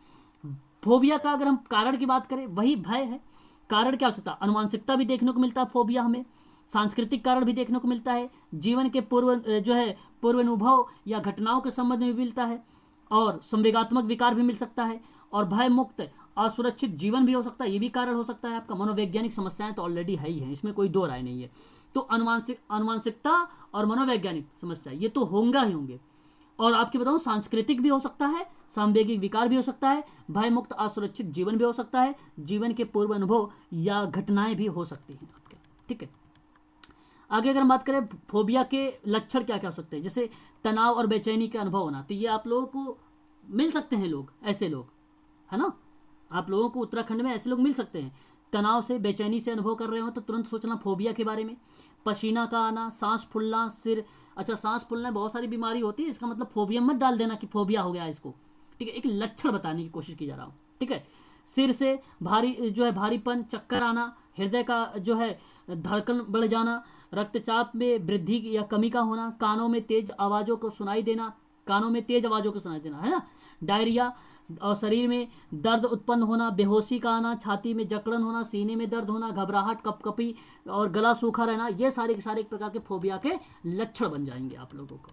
फोबिया का अगर हम कारण की बात करें, वही भय है। कारण क्या हो सकता है, अनुवांशिकता भी देखने को मिलता है फोबिया हमें, सांस्कृतिक कारण भी देखने को मिलता है, जीवन के पूर्व अनुभव या घटनाओं के संबंध में भी मिलता है, और संवेगात्मक विकार भी मिल सकता है, और भय मुक्त असुरक्षित जीवन भी हो सकता है, ये भी कारण हो सकता है आपका। मनोवैज्ञानिक समस्याएं तो ऑलरेडी है ही है, इसमें कोई दो राय नहीं है। तो अनुवांशिकता और मनोवैज्ञानिक समस्या ये तो होंगे ही होंगे। और आपके बताऊं सांस्कृतिक भी हो सकता है, सांवेगिक विकार भी हो सकता है, भय मुक्त असुरक्षित जीवन भी हो सकता है, जीवन के पूर्व अनुभव या घटनाएं भी हो सकती हैं आपके, ठीक है। आगे अगर हम बात करें फोबिया के लक्षण क्या क्या हो सकते हैं, जैसे तनाव और बेचैनी का अनुभव होना, तो ये आप लोगों को मिल सकते हैं लोग, ऐसे लोग, है ना, आप लोगों को उत्तराखंड में ऐसे लोग मिल सकते हैं। तनाव से बेचैनी से अनुभव कर रहे हो तो तुरंत सोचना फोबिया के बारे में। पसीना का आना, सांस फूलना, सिर अच्छा सांस फूलना बहुत सारी बीमारी होती है, इसका मतलब फोबिया मत डाल देना कि फोबिया हो गया इसको, ठीक है, एक लक्षण बताने की कोशिश की जा रहा हूँ, ठीक है। सिर से भारी जो है भारीपन, चक्कर आना, हृदय का जो है धड़कन बढ़ जाना, रक्तचाप में वृद्धि या कमी का होना, कानों में तेज आवाज़ों को सुनाई देना, कानों में तेज आवाज़ों को सुनाई देना, है ना, डायरिया और शरीर में दर्द उत्पन्न होना, बेहोशी का आना, छाती में जकड़न होना, सीने में दर्द होना, घबराहट, कपकपी और गला सूखा रहना, ये सारे के सारे एक प्रकार के फोबिया के लक्षण बन जाएंगे आप लोगों को,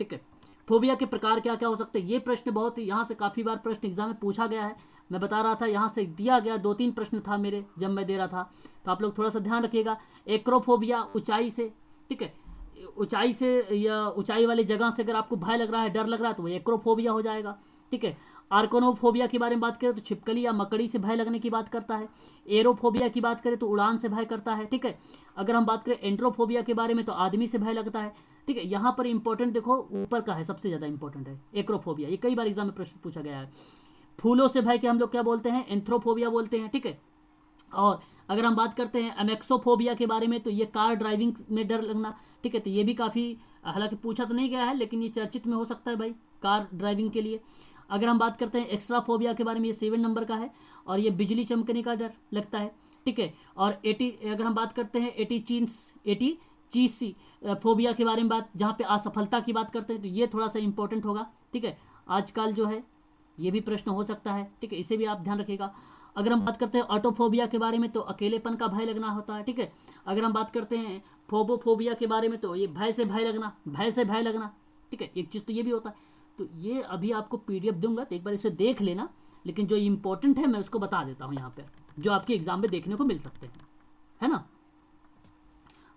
ठीक है। फोबिया के प्रकार क्या क्या हो सकते हैं, ये प्रश्न बहुत ही यहाँ से काफ़ी बार प्रश्न एग्जाम में पूछा गया है, मैं बता रहा था यहाँ से दिया गया 2-3 प्रश्न था मेरे जब मैं दे रहा था, तो आप लोग थोड़ा सा ध्यान रखिएगा। एक्रोफोबिया, ऊंचाई से, ठीक है, ऊंचाई से या ऊंचाई वाली जगह से अगर आपको भय लग रहा है, डर लग रहा है, तो वो एक्रोफोबिया हो जाएगा, ठीक है। आर्कोनोफोबिया के बारे में बात करें तो छिपकली या मकड़ी से भय लगने की बात करता है। एरोफोबिया की बात करें तो उड़ान से भय करता है, ठीक है। अगर हम बात करें एंट्रोफोबिया के बारे में तो आदमी से भय लगता है, ठीक है। यहाँ पर इंपॉर्टेंट देखो ऊपर का है, सबसे ज़्यादा इंपॉर्टेंट है एक्रोफोबिया, ये कई बार एग्जाम में प्रश्न पूछा गया है। फूलों से भय के हम लोग क्या बोलते हैं, एंथ्रोफोबिया बोलते हैं, ठीक है। और अगर हम बात करते हैं एमेक्सोफोबिया के बारे में तो ये कार ड्राइविंग में डर लगना, ठीक है, तो ये भी काफ़ी, हालांकि पूछा तो नहीं गया है लेकिन ये चर्चित में हो सकता है भाई, कार ड्राइविंग के लिए। अगर हम बात करते हैं एक्स्ट्राफोबिया के बारे में, ये 7 नंबर का है और ये बिजली चमकने का डर लगता है, ठीक है। और अगर हम बात करते हैं एटीचीसी फोबिया के बारे में बात, जहाँ पे असफलता की बात करते हैं, तो ये थोड़ा सा इंपॉर्टेंट होगा, ठीक है। आजकल जो है ये भी प्रश्न हो सकता है, ठीक है, इसे भी आप ध्यान रखिएगा। अगर हम बात करते हैं ऑटोफोबिया के बारे में तो अकेलेपन का भय लगना होता है, ठीक है। अगर हम बात करते हैं फोबोफोबिया के बारे में तो ये भय से भय लगना, ठीक है, एक चीज़ तो ये भी होता है। तो ये अभी आपको पीडीएफ दूंगा तो एक बार इसे देख लेना, लेकिन जो इंपॉर्टेंट है मैं उसको बता देता हूँ यहाँ पे, जो आपके एग्जाम में देखने को मिल सकते हैं, है ना।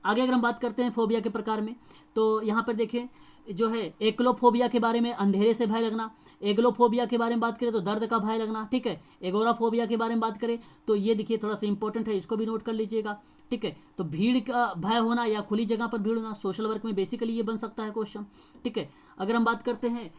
आगे अगर हम बात करते हैं फोबिया के प्रकार में तो यहाँ पर देखें जो है एक्लोफोबिया के बारे में अंधेरे से भय लगना, एग्लोफोबिया के बारे में बात करें तो दर्द का भय लगना, ठीक है। एगोराफोबिया के बारे में बात करें तो ये देखिए थोड़ा सा इंपॉर्टेंट है, इसको भी नोट कर लीजिएगा, ठीक है। तो भीड़ का भय होना या खुली जगह पर भीड़ होना, सोशल वर्क में बेसिकली ये बन सकता है क्वेश्चन, ठीक है। अगर हम बात करते हैं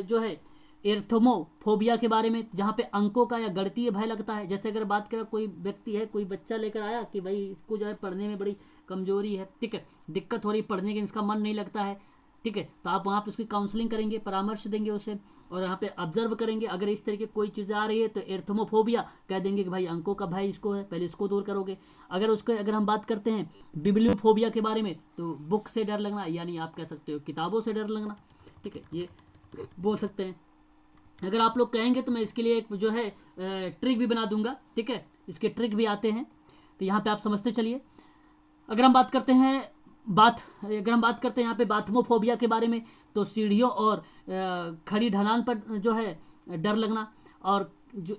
जो है एर्थोमोफोबिया के बारे में, जहाँ पे अंकों का या गणितीय भय लगता है, जैसे अगर बात करें कोई व्यक्ति है, कोई बच्चा लेकर आया कि भाई इसको जो है पढ़ने में बड़ी कमजोरी है, ठीक है, दिक्कत हो रही पढ़ने की, इसका मन नहीं लगता है, ठीक है, तो आप वहाँ पे उसकी काउंसलिंग करेंगे, परामर्श देंगे उसे, और यहाँ पे ऑब्जर्व करेंगे। अगर इस तरह की कोई चीज़ें आ रही है तो एर्थोमोफोबिया कह देंगे कि भाई अंकों का भय इसको है, पहले इसको दूर करोगे। अगर हम बात करते हैं बिब्लियोफोबिया के बारे में तो बुक से डर लगना, यानी आप कह सकते हो किताबों से डर लगना, ठीक है, ये बोल सकते हैं। अगर आप लोग कहेंगे तो मैं इसके लिए एक जो है ट्रिक भी बना दूंगा, ठीक है, इसके ट्रिक भी आते हैं, तो यहाँ पे आप समझते चलिए। अगर हम बात करते हैं यहाँ पे बाथमोफोबिया के बारे में तो सीढ़ियों और खड़ी ढलान पर जो है डर लगना। और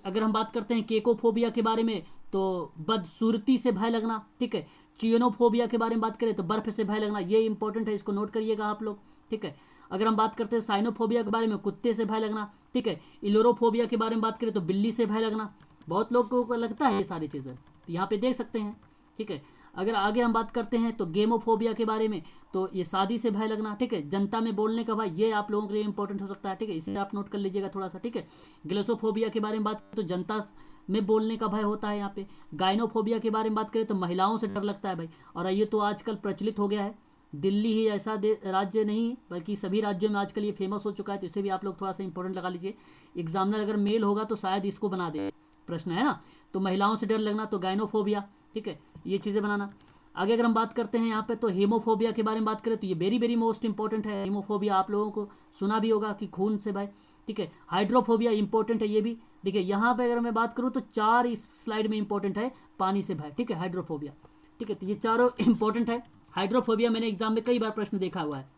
अगर हम बात करते हैं केकोफोबिया के बारे में तो बदसूरती से भय लगना, ठीक है। चियनोफोबिया के बारे में बात करें तो बर्फ से भय लगना, ये इंपॉर्टेंट है, इसको नोट करिएगा आप लोग, ठीक है। अगर हम बात करते हैं साइनोफोबिया के बारे में, कुत्ते से भय लगना, ठीक है। इलोरोफोबिया के बारे में बात करें तो बिल्ली से भय लगना, बहुत लोगों को लगता है ये सारी चीज़ें, तो यहाँ पे देख सकते हैं, ठीक है। अगर आगे हम बात करते हैं तो गेमोफोबिया के बारे में तो ये शादी से भय लगना, ठीक है। जनता में बोलने का भय, ये आप लोगों के लिए इंपॉर्टेंट हो सकता है, ठीक है, इसे आप नोट कर लीजिएगा थोड़ा सा, ठीक है। ग्लेसोफोबिया के बारे में बात करें तो जनता में बोलने का भय होता है यहाँ पे। गाइनोफोबिया के बारे में बात करें तो महिलाओं से डर लगता है भाई, और ये तो आजकल प्रचलित हो गया है, दिल्ली ही ऐसा राज्य नहीं बल्कि सभी राज्यों में आजकल ये फेमस हो चुका है, तो इसे भी आप लोग थोड़ा सा इंपॉर्टेंट लगा लीजिए। एग्जामिनर अगर मेल होगा तो शायद इसको बना दे प्रश्न, है ना। तो महिलाओं से डर लगना तो गाइनोफोबिया, ठीक है, ये चीज़ें बनाना। आगे अगर हम बात करते हैं यहाँ पे तो हीमोफोबिया के बारे में बात करें तो ये वेरी वेरी मोस्ट इंपॉर्टेंट है। हीमोफोबिया आप लोगों को सुना भी होगा कि खून से भय, ठीक है। हाइड्रोफोबिया इंपॉर्टेंट है, ये भी देखिए यहाँ पे अगर मैं बात करूँ तो 4 इस स्लाइड में इंपॉर्टेंट है, पानी से भय, ठीक है, हाइड्रोफोबिया, ठीक है, तो ये चारों इंपॉर्टेंट है। हाइड्रोफोबिया मैंने एग्जाम में कई बार प्रश्न देखा हुआ है।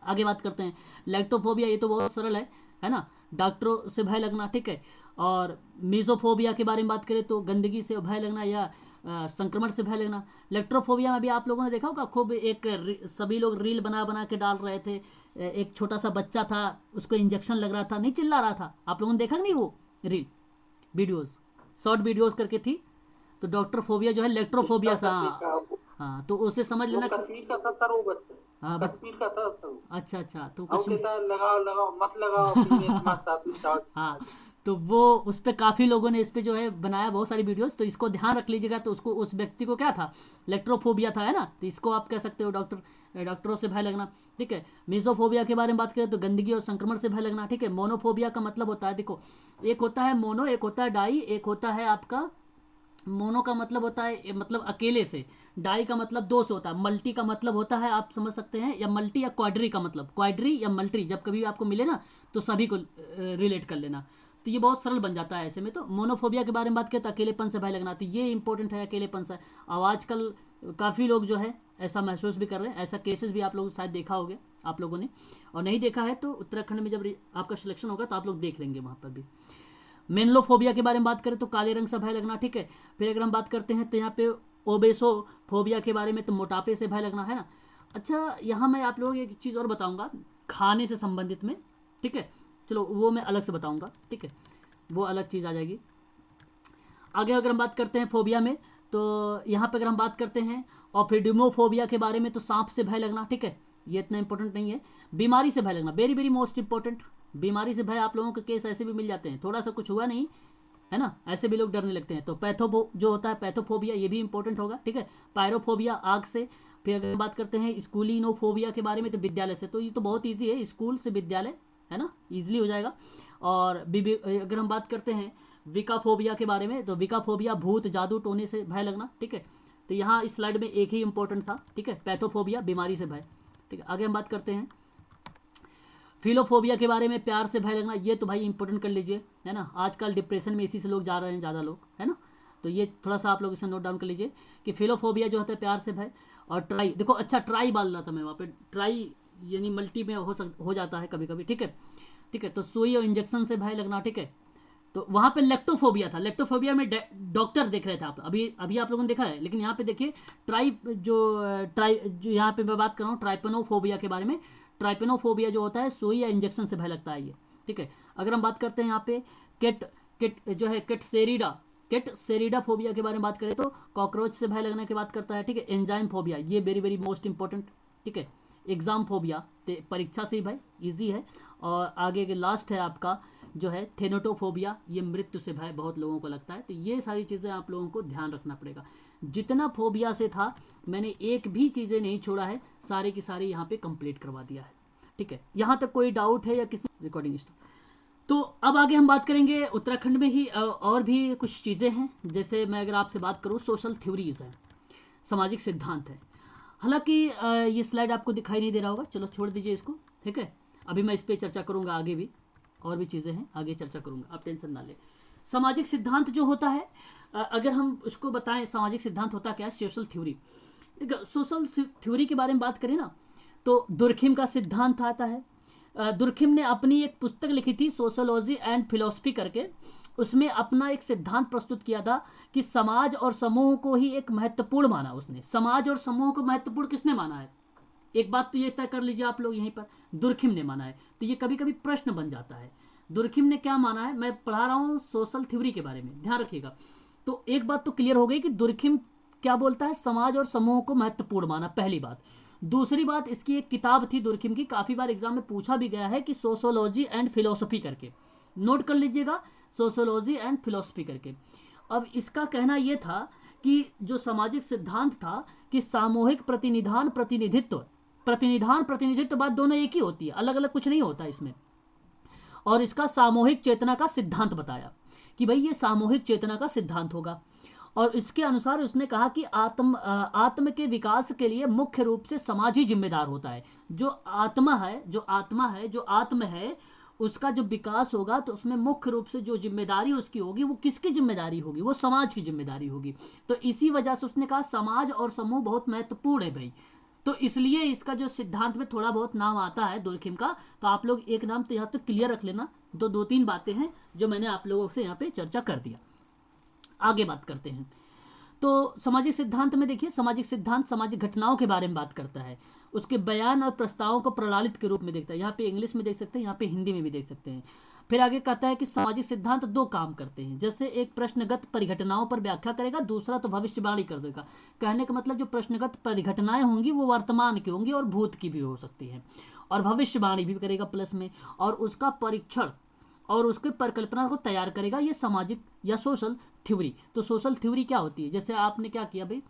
आगे बात करते हैं लैक्टोफोबिया, ये तो बहुत सरल है ना, डॉक्टरों से भय लगना, ठीक है। और मीजोफोबिया के बारे में बात करें तो गंदगी से भय लगना या संक्रमण से भय लगना। इलेक्ट्रोफोबिया में भी आप लोगों ने देखा होगा, खूब सभी लोग रील बना बना के डाल रहे थे, एक छोटा सा बच्चा था उसको इंजेक्शन लग रहा था, नहीं चिल्ला रहा था, आप लोगों ने देखा नहीं वो रील वीडियोस, शॉर्ट वीडियोस करके थी, तो डॉक्टर फोबिया जो है इलेक्ट्रोफोबिया सा, हाँ, तो उसे समझ लेना। कश्मीर का था सर वो बच्चा, हाँ, कश्मीर का था सर। अच्छा, तो कश्मीर लगाओ मत लगाओ हाँ, तो वो उस पर काफ़ी लोगों ने इस पर जो है बनाया बहुत सारी वीडियोस, तो इसको ध्यान रख लीजिएगा। तो उसको, उस व्यक्ति को क्या था, इलेक्ट्रोफोबिया था, है ना, तो इसको आप कह सकते हो डॉक्टरों से भय लगना, ठीक है। मीजोफोबिया के बारे में बात करें तो गंदगी और संक्रमण से भय लगना, ठीक है। मोनोफोबिया का मतलब होता है, देखो एक होता है मोनो, एक होता है डाई, एक होता है आपका, मोनो का मतलब होता है मतलब अकेले से, डाई का मतलब दो से होता है, मल्टी का मतलब होता है आप समझ सकते हैं, या मल्टी या क्वाड्री का मतलब, क्वाड्री या मल्टी जब कभी आपको मिले ना तो सभी को रिलेट कर लेना, तो ये बहुत सरल बन जाता है ऐसे में। तो मोनोफोबिया के बारे में बात करें तो अकेलेपन से भय लगना, तो ये इंपॉर्टेंट है, अकेलेपन से। अब आजकल काफ़ी लोग जो है ऐसा महसूस भी कर रहे हैं, ऐसा केसेस भी आप लोगों शायद देखा होगा आप लोगों ने, और नहीं देखा है तो उत्तराखंड में जब आपका सिलेक्शन होगा तो आप लोग देख लेंगे वहाँ पर भी। मेनलोफोबिया के बारे में बात करें तो काले रंग से भय लगना, ठीक है। फिर अगर हम बात करते हैं तो यहाँ पे ओबेसोफोबिया के बारे में, तो मोटापे से भय लगना, है ना। अच्छा, यहाँ मैं आप लोगों को एक चीज़ और बताऊँगा खाने से संबंधित में, ठीक है, चलो वो मैं अलग से बताऊँगा, ठीक है, वो अलग चीज़ आ जाएगी आगे। अगर हम बात करते हैं फोबिया में, तो यहाँ पे अगर हम बात करते हैं ऑफिडिमोफोबिया के बारे में, तो सांप से भय लगना, ठीक है, ये इतना इंपॉर्टेंट नहीं है। बीमारी से भय लगना, वेरी वेरी मोस्ट इंपॉर्टेंट, बीमारी से भय आप लोगों के केस ऐसे भी मिल जाते हैं, थोड़ा सा कुछ हुआ नहीं है ना, ऐसे भी लोग डरने लगते हैं। तो जो होता है पैथोफोबिया, ये भी इंपॉर्टेंट होगा, ठीक है। पायरोफोबिया आग से। फिर अगर बात करते हैं स्कूलिनोफोबिया के बारे में, तो विद्यालय से, तो ये तो बहुत ईजी है, स्कूल से विद्यालय, है ना, ईजिली हो जाएगा। और अगर हम बात करते हैं विकाफोबिया के बारे में, तो विकाफोबिया भूत जादू टोने से भय लगना, ठीक है। तो यहाँ इस स्लाइड में एक ही इंपॉर्टेंट था, ठीक है, पैथोफोबिया बीमारी से भय, ठीक है। आगे हम बात करते हैं फिलोफोबिया के बारे में, प्यार से भय लगना, ये तो भाई इंपॉर्टेंट कर लीजिए, है ना, आजकल डिप्रेशन में इसी से लोग जा रहे हैं ज़्यादा लोग, है ना, तो ये थोड़ा सा आप लोग इसे नोट डाउन कर लीजिए कि फिलोफोबिया जो होता है प्यार से भय। और ट्राई, देखो अच्छा ट्राई बाल रहा था मैं वहाँ पे, ट्राई यानी मल्टी में हो जाता है कभी कभी, ठीक है, ठीक है। तो सुई और इंजेक्शन से भय लगना, ठीक है। तो वहाँ पे लेप्टोफोबिया था, लेप्टोफोबिया में डॉक्टर देख रहे थे आप अभी आप लोगों ने देखा है, लेकिन यहाँ पे देखिए जो यहाँ पे मैं बात कर रहा हूँ ट्राइपेनोफोबिया के बारे में। ट्राइपेनोफोबिया जो होता है सुई या इंजेक्शन से भय लगता है ये, ठीक है। अगर हम बात करते हैं यहाँ पे केट सेरिडा फोबिया के बारे में बात करें तो कॉकरोच से भय लगने की बात करता है, ठीक है। एंजाइम फोबिया, ये वेरी वेरी मोस्ट इंपॉर्टेंट, ठीक है। एग्जाम फोबिया, परीक्षा से ही भाई इजी है। और आगे के लास्ट है आपका जो है थेनोटोफोबिया, ये मृत्यु से भय बहुत लोगों को लगता है। तो ये सारी चीज़ें आप लोगों को ध्यान रखना पड़ेगा। जितना फोबिया से था मैंने एक भी चीज़ें नहीं छोड़ा है, सारी की सारी यहाँ पे कंप्लीट करवा दिया है, ठीक है। यहाँ तक कोई डाउट है या किसी रिकॉर्डिंग स्टॉप? तो अब आगे हम बात करेंगे उत्तराखंड में ही और भी कुछ चीज़ें हैं, जैसे मैं अगर आपसे बात करूँ सोशल थ्योरीज है, सामाजिक सिद्धांत है। हालांकि ये स्लाइड आपको दिखाई नहीं दे रहा होगा, चलो छोड़ दीजिए इसको, ठीक है। अभी मैं इस पर चर्चा करूँगा, आगे भी और भी चीज़ें हैं आगे चर्चा करूँगा, आप टेंशन ना लें। सामाजिक सिद्धांत जो होता है, अगर हम उसको बताएं सामाजिक सिद्धांत होता क्या है, सोशल थ्योरी। देखो सोशल थ्योरी के बारे में बात करें ना तो दुर्खिम का सिद्धांत आता है। दुर्खिम ने अपनी एक पुस्तक लिखी थी सोशोलॉजी एंड फिलोसफी करके, उसमें अपना एक सिद्धांत प्रस्तुत किया था कि समाज और समूह को ही एक महत्वपूर्ण माना उसने। समाज और समूह को महत्वपूर्ण किसने माना है, एक बात तो ये तय कर लीजिए आप लोग यहीं पर, दुर्खिम ने माना है। तो ये कभी कभी प्रश्न बन जाता है, दुर्खिम ने क्या माना है, मैं पढ़ा रहा हूँ सोशल थ्योरी के बारे में, ध्यान रखिएगा। तो एक बात तो क्लियर हो गई कि दुर्खिम क्या बोलता है, समाज और समूह को महत्वपूर्ण माना, पहली बात। दूसरी बात, इसकी एक किताब थी दुर्खिम की, काफ़ी बार एग्जाम में पूछा भी गया है कि सोशोलॉजी एंड फिलोसफी करके, नोट कर लीजिएगा, सोशोलॉजी एंड फिलोसफी करके। अब इसका कहना यह था कि जो सामाजिक सिद्धांत था कि सामूहिक प्रतिनिधित्व बात दोनों एक ही होती है, अलग अलग कुछ नहीं होता इसमें। और इसका सामूहिक चेतना का सिद्धांत बताया कि भाई ये सामूहिक चेतना का सिद्धांत होगा। और इसके अनुसार उसने कहा कि आत्म के विकास के लिए मुख्य रूप से समाज ही जिम्मेदार होता है। जो आत्मा है उसका जो विकास होगा तो उसमें मुख्य रूप से जो जिम्मेदारी उसकी होगी वो किसकी जिम्मेदारी होगी, वो समाज की जिम्मेदारी होगी। तो इसी वजह से उसने कहा समाज और समूह बहुत महत्वपूर्ण है भाई। तो इसलिए इसका जो सिद्धांत में थोड़ा बहुत नाम आता है दुर्खिम का, तो आप लोग एक नाम तो यहाँ तो क्लियर रख लेना। दो तीन बातें हैं जो मैंने आप लोगों से यहाँ पे चर्चा कर दिया। आगे बात करते हैं तो सामाजिक सिद्धांत में देखिए, सामाजिक सिद्धांत सामाजिक घटनाओं के बारे में बात करता है, उसके बयान और प्रस्तावों को प्रणालित के रूप में देखता है। यहाँ पे इंग्लिश में देख सकते हैं, यहाँ पे हिंदी में भी देख सकते हैं। फिर आगे कहता है कि सामाजिक सिद्धांत दो काम करते हैं, जैसे एक प्रश्नगत परिघटनाओं पर व्याख्या करेगा, दूसरा तो भविष्यवाणी कर देगा। कहने का मतलब जो प्रश्नगत परिघटनाएं होंगी वो वर्तमान की होंगी और भूत की भी हो सकती है, और भविष्यवाणी भी करेगा प्लस में, और उसका परीक्षण और उसके परिकल्पना को तैयार करेगा, ये सामाजिक या सोशल थ्योरी। तो सोशल थ्योरी क्या होती है, जैसे आपने क्या किया भाई,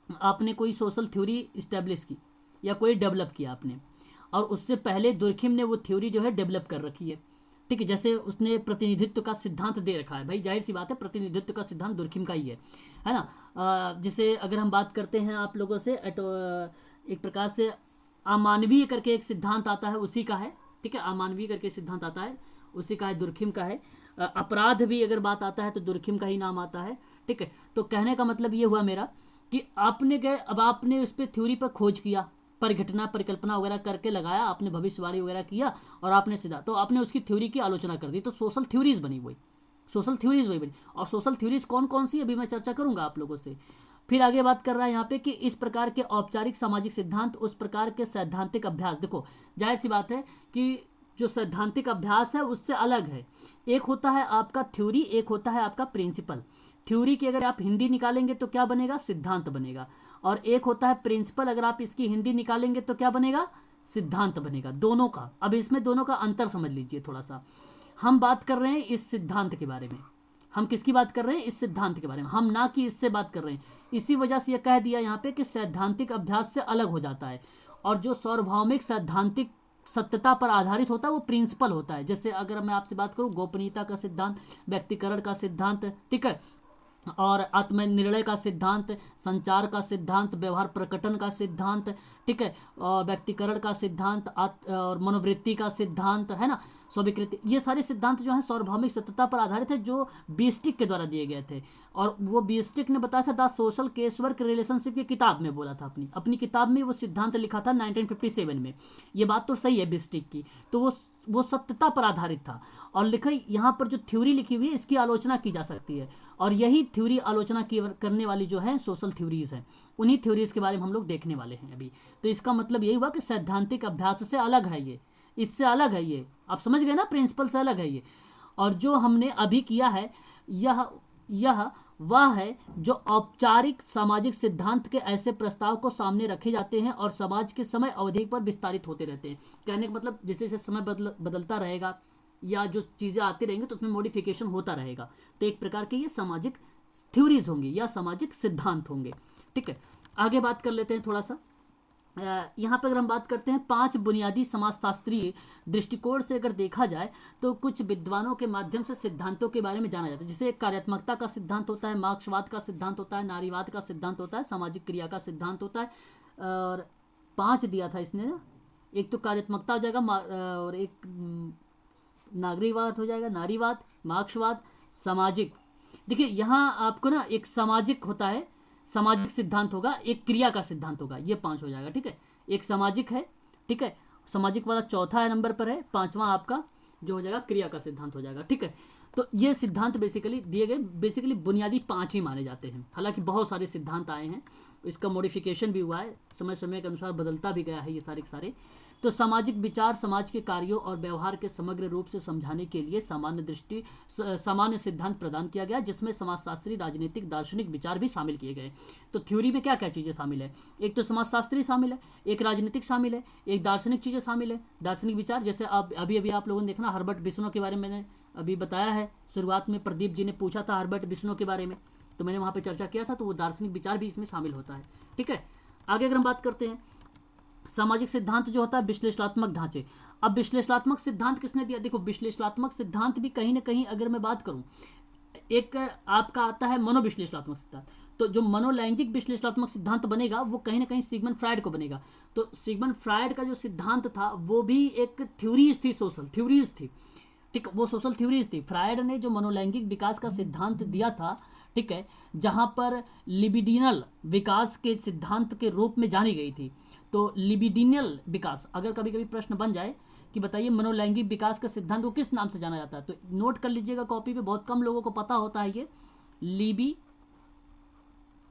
आपने कोई सोशल थ्योरी इस्टेब्लिश की या कोई डेवलप किया आपने, और उससे पहले दुर्खिम ने वो थ्योरी जो है डेवलप कर रखी है, ठीक है। जैसे उसने प्रतिनिधित्व का सिद्धांत दे रखा है, भाई जाहिर सी बात है प्रतिनिधित्व का सिद्धांत दुर्खिम का ही है ना। जैसे अगर हम बात करते हैं आप लोगों से एक प्रकार से अमानवीय करके एक सिद्धांत आता है, उसी का है, ठीक है। अमानवीय करके सिद्धांत आता है, उसी का है, दुर्खिम का है। अपराध भी अगर बात आता है तो दुर्खिम का ही नाम आता है, ठीक है। तो कहने का मतलब ये हुआ मेरा कि आपने गए, अब आपने उस पर थ्योरी पर खोज किया, परिघटना परिकल्पना वगैरह करके लगाया, आपने भविष्यवाणी वगैरह किया और आपने सीधा तो आपने उसकी थ्योरी की आलोचना कर दी, तो सोशल थ्योरीज बनी, वही सोशल थ्योरीज वही बनी। और सोशल थ्योरीज कौन कौन सी अभी मैं चर्चा करूंगा आप लोगों से। फिर आगे बात कर रहा है यहाँ पे कि इस प्रकार के औपचारिक सामाजिक सिद्धांत उस प्रकार के सैद्धांतिक अभ्यास, देखो जाहिर सी बात है कि जो सैद्धांतिक अभ्यास है उससे अलग है। एक होता है आपका थ्योरी, एक होता है आपका प्रिंसिपल। थ्योरी की अगर आप हिंदी निकालेंगे तो क्या बनेगा, सिद्धांत बनेगा। और एक होता है प्रिंसिपल, अगर आप इसकी हिंदी निकालेंगे तो क्या बनेगा, सिद्धांत बनेगा। दोनों का, अब इसमें दोनों का अंतर समझ लीजिए थोड़ा सा। हम बात कर रहे हैं इस सिद्धांत के बारे में, हम किसकी बात कर रहे हैं, इस सिद्धांत के बारे में, हम ना कि इससे बात कर रहे हैं। इसी वजह से यह कह दिया यहाँ पे कि सैद्धांतिक अभ्यास से अलग हो जाता है। और जो सार्वभौमिक सैद्धांतिक सत्यता पर आधारित होता है वो प्रिंसिपल होता है। जैसे अगर मैं आपसे बात करूं गोपनीयता का सिद्धांत, व्यक्तिकरण का सिद्धांत, ठीक है, और आत्मनिर्णय का सिद्धांत, संचार का सिद्धांत, व्यवहार प्रकटन का सिद्धांत, ठीक है, और व्यक्तिकरण का सिद्धांत और मनोवृत्ति का सिद्धांत, है ना, स्वीकृति, ये सारे सिद्धांत जो हैं सार्वभौमिक सत्यता पर आधारित है, जो बीस्टिक के द्वारा दिए गए थे। और वो बीस्टिक ने बताया था the social case work relationship की किताब में बोला था, अपनी किताब में वो सिद्धांत लिखा था 1957 में। ये बात तो सही है बीस्टिक की, तो वो सत्यता पर आधारित था। और लिखा यहाँ पर जो थ्योरी लिखी हुई है इसकी आलोचना की जा सकती है, और यही थ्योरी आलोचना करने वाली जो है सोशल थ्योरीज है। उन्हीं थ्योरीज के बारे में हम लोग देखने वाले हैं अभी। तो इसका मतलब यही हुआ कि सैद्धांतिक अभ्यास से अलग है ये, इससे अलग है ये, आप समझ गए ना, प्रिंसिपल से अलग है ये। और जो हमने अभी किया है यह वह है जो औपचारिक सामाजिक सिद्धांत के ऐसे प्रस्ताव को सामने रखे जाते हैं और समाज के समय अवधि पर विस्तारित होते रहते हैं। कहने का मतलब जैसे जैसे समय बदलता रहेगा या जो चीज़ें आती रहेंगी तो उसमें मॉडिफिकेशन होता रहेगा। तो एक प्रकार के ये सामाजिक थ्योरीज होंगी या सामाजिक सिद्धांत होंगे, ठीक है। आगे बात कर लेते हैं थोड़ा सा। यहाँ पर अगर हम बात करते हैं 5 बुनियादी समाजशास्त्रीय दृष्टिकोण से अगर देखा जाए तो कुछ विद्वानों के माध्यम से सिद्धांतों के बारे में जाना जाता है। जैसे कार्यात्मकता का सिद्धांत होता है, मार्क्सवाद का सिद्धांत होता है, नारीवाद का सिद्धांत होता है, सामाजिक क्रिया का सिद्धांत होता है। और 5 दिया था इसने ना, एक तो कार्यात्मकता हो जाएगा, और एक नागरिकवाद हो जाएगा, नारीवाद, मार्क्सवाद, सामाजिक। देखिए यहाँ आपको ना एक सामाजिक होता है, सामाजिक सिद्धांत होगा, एक क्रिया का सिद्धांत होगा, ये 5 हो जाएगा, ठीक है। एक सामाजिक है, ठीक है, सामाजिक वाला चौथा नंबर पर है, 5वां आपका जो हो जाएगा क्रिया का सिद्धांत हो जाएगा, ठीक है। तो ये सिद्धांत बेसिकली दिए गए, बेसिकली बुनियादी 5 ही माने जाते हैं। हालांकि बहुत सारे सिद्धांत आए हैं, इसका मॉडिफिकेशन भी हुआ है, समय समय के अनुसार बदलता भी गया है ये सारे के सारे। तो सामाजिक विचार समाज के कार्यों और व्यवहार के समग्र रूप से समझाने के लिए सामान्य सिद्धांत प्रदान किया गया, जिसमें समाजशास्त्री, राजनीतिक, दार्शनिक विचार भी शामिल किए गए। तो थ्योरी में क्या क्या चीज़ें शामिल है, एक तो समाजशास्त्री शामिल है, एक राजनीतिक शामिल है, एक दार्शनिक चीज़ें शामिल है, दार्शनिक विचार। जैसे आप अभी आप लोगों ने देखना हर्बर्ट बिश्नों के बारे में मैंने अभी बताया है, शुरुआत में प्रदीप जी ने पूछा था हर्बर्ट बिश्नों के बारे में, तो मैंने वहाँ पे चर्चा किया था, तो वो दार्शनिक विचार भी इसमें शामिल होता है, ठीक है। आगे अगर हम बात करते हैं सामाजिक सिद्धांत जो होता है विश्लेषणात्मक ढांचे। अब विश्लेषणात्मक सिद्धांत किसने दिया, देखो विश्लेषणात्मक सिद्धांत भी कहीं ना कहीं अगर मैं बात करूं, एक आपका आता है मनोविश्लेषणात्मक सिद्धांत। तो जो मनोलैंगिक विश्लेषणात्मक सिद्धांत बनेगा वो कहीं ना कहीं सिगमंड फ्रायड को बनेगा। तो सिगमंड फ्रायड का जो सिद्धांत था वो भी एक थ्योरीज थी, सोशल थ्योरीज थी, ठीक, वो सोशल थ्योरीज थी। फ्रायड ने जो मनोलैंगिक विकास का सिद्धांत दिया था, ठीक है, जहां पर लिबिडिनल विकास के सिद्धांत के रूप में जानी गई थी। तो लिबिडिनल विकास, अगर कभी कभी प्रश्न बन जाए कि बताइए मनोलैंगिक विकास का सिद्धांत को किस नाम से जाना जाता है, तो नोट कर लीजिएगा कॉपी पे, बहुत कम लोगों को पता होता है ये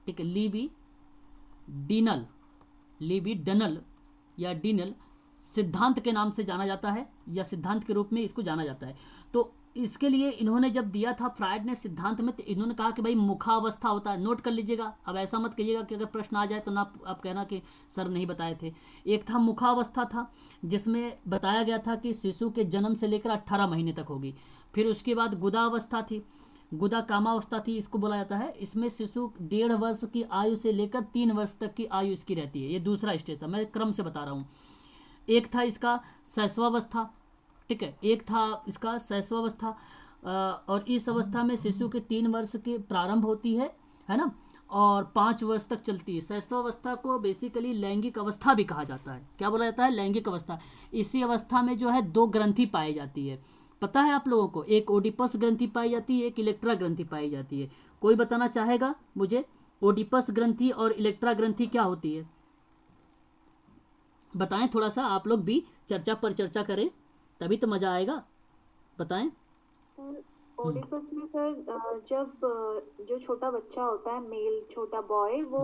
ठीक है, लिबिडिनल या डिनल सिद्धांत के नाम से जाना जाता है, या सिद्धांत के रूप में इसको जाना जाता है। तो इसके लिए इन्होंने जब दिया था फ्रायड ने सिद्धांत में, तो इन्होंने कहा कि भाई मुखावस्था होता है, नोट कर लीजिएगा। अब ऐसा मत कहिएगा कि अगर प्रश्न आ जाए तो ना आप कहना कि सर नहीं बताए थे। एक था मुखावस्था था, जिसमें बताया गया था कि शिशु के जन्म से लेकर 18 महीने तक होगी। फिर उसके बाद गुदावस्था थी, गुदा कामावस्था थी इसको बोला जाता है। इसमें शिशु 1.5 वर्ष की आयु से लेकर 3 वर्ष तक की आयु इसकी रहती है। ये दूसरा स्टेज था, मैं क्रम से बता रहा हूँ। एक था इसका शैशवावस्था, ठीक है, एक था इसका शैशवावस्था, और इस अवस्था में शिशु के 3 वर्ष की प्रारंभ होती है ना, और 5 वर्ष तक चलती है। शैशवावस्था को बेसिकली लैंगिक अवस्था भी कहा जाता है। क्या बोला जाता है? लैंगिक अवस्था। इसी अवस्था में जो है 2 ग्रंथि पाई जाती है, पता है आप लोगों को? एक ओडिपस ग्रंथि पाई जाती है, एक इलेक्ट्रा ग्रंथि पाई जाती है। कोई बताना चाहेगा मुझे ओडिपस ग्रंथि और इलेक्ट्रा ग्रंथि क्या होती है? बताएं, थोड़ा सा आप लोग भी चर्चा पर चर्चा करें, तभी तो मजा आएगा। बताएं। ओडिपस में सर जब जो छोटा बच्चा होता है, मेल छोटा बॉय, वो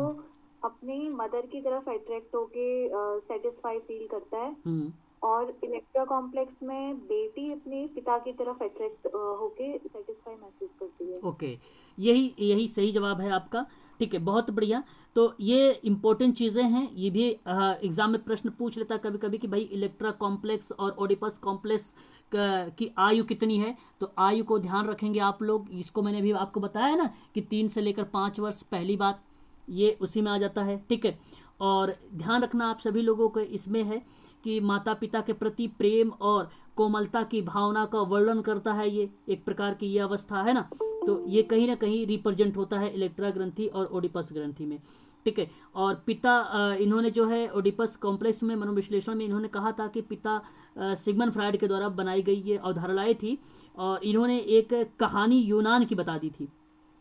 अपनी मदर की तरफ अट्रैक्ट होके सेटिस्फाई फील करता है, और इलेक्ट्रा कॉम्प्लेक्स में बेटी अपने पिता की तरफ अट्रैक्ट होके सेटिस्फाई महसूस करती है। ओके, यही सही जवाब है आपका। ठीक है, बहुत बढ़िया। तो ये इंपॉर्टेंट चीज़ें हैं, ये भी एग्जाम में प्रश्न पूछ लेता है कभी कभी कि भाई इलेक्ट्रा कॉम्प्लेक्स और ओडिपस कॉम्प्लेक्स की आयु कितनी है। तो आयु को ध्यान रखेंगे आप लोग। इसको मैंने भी आपको बताया ना कि 3 से लेकर 5 वर्ष पहली बात, ये उसी में आ जाता है। ठीक है, और ध्यान रखना आप सभी लोगों को इसमें है कि माता पिता के प्रति प्रेम और कोमलता की भावना का वर्णन करता है। ये एक प्रकार की ये अवस्था है ना, तो ये कहीं ना कहीं रिप्रेजेंट होता है इलेक्ट्रा ग्रंथि और ओडिपस ग्रंथि में। ठीक है, और पिता इन्होंने जो है ओडिपस कॉम्प्लेक्स में मनोविश्लेषण में इन्होंने कहा था कि पिता सिगमंड फ्रायड के द्वारा बनाई गई ये अवधारणाएं थी, और इन्होंने एक कहानी यूनान की बता दी थी।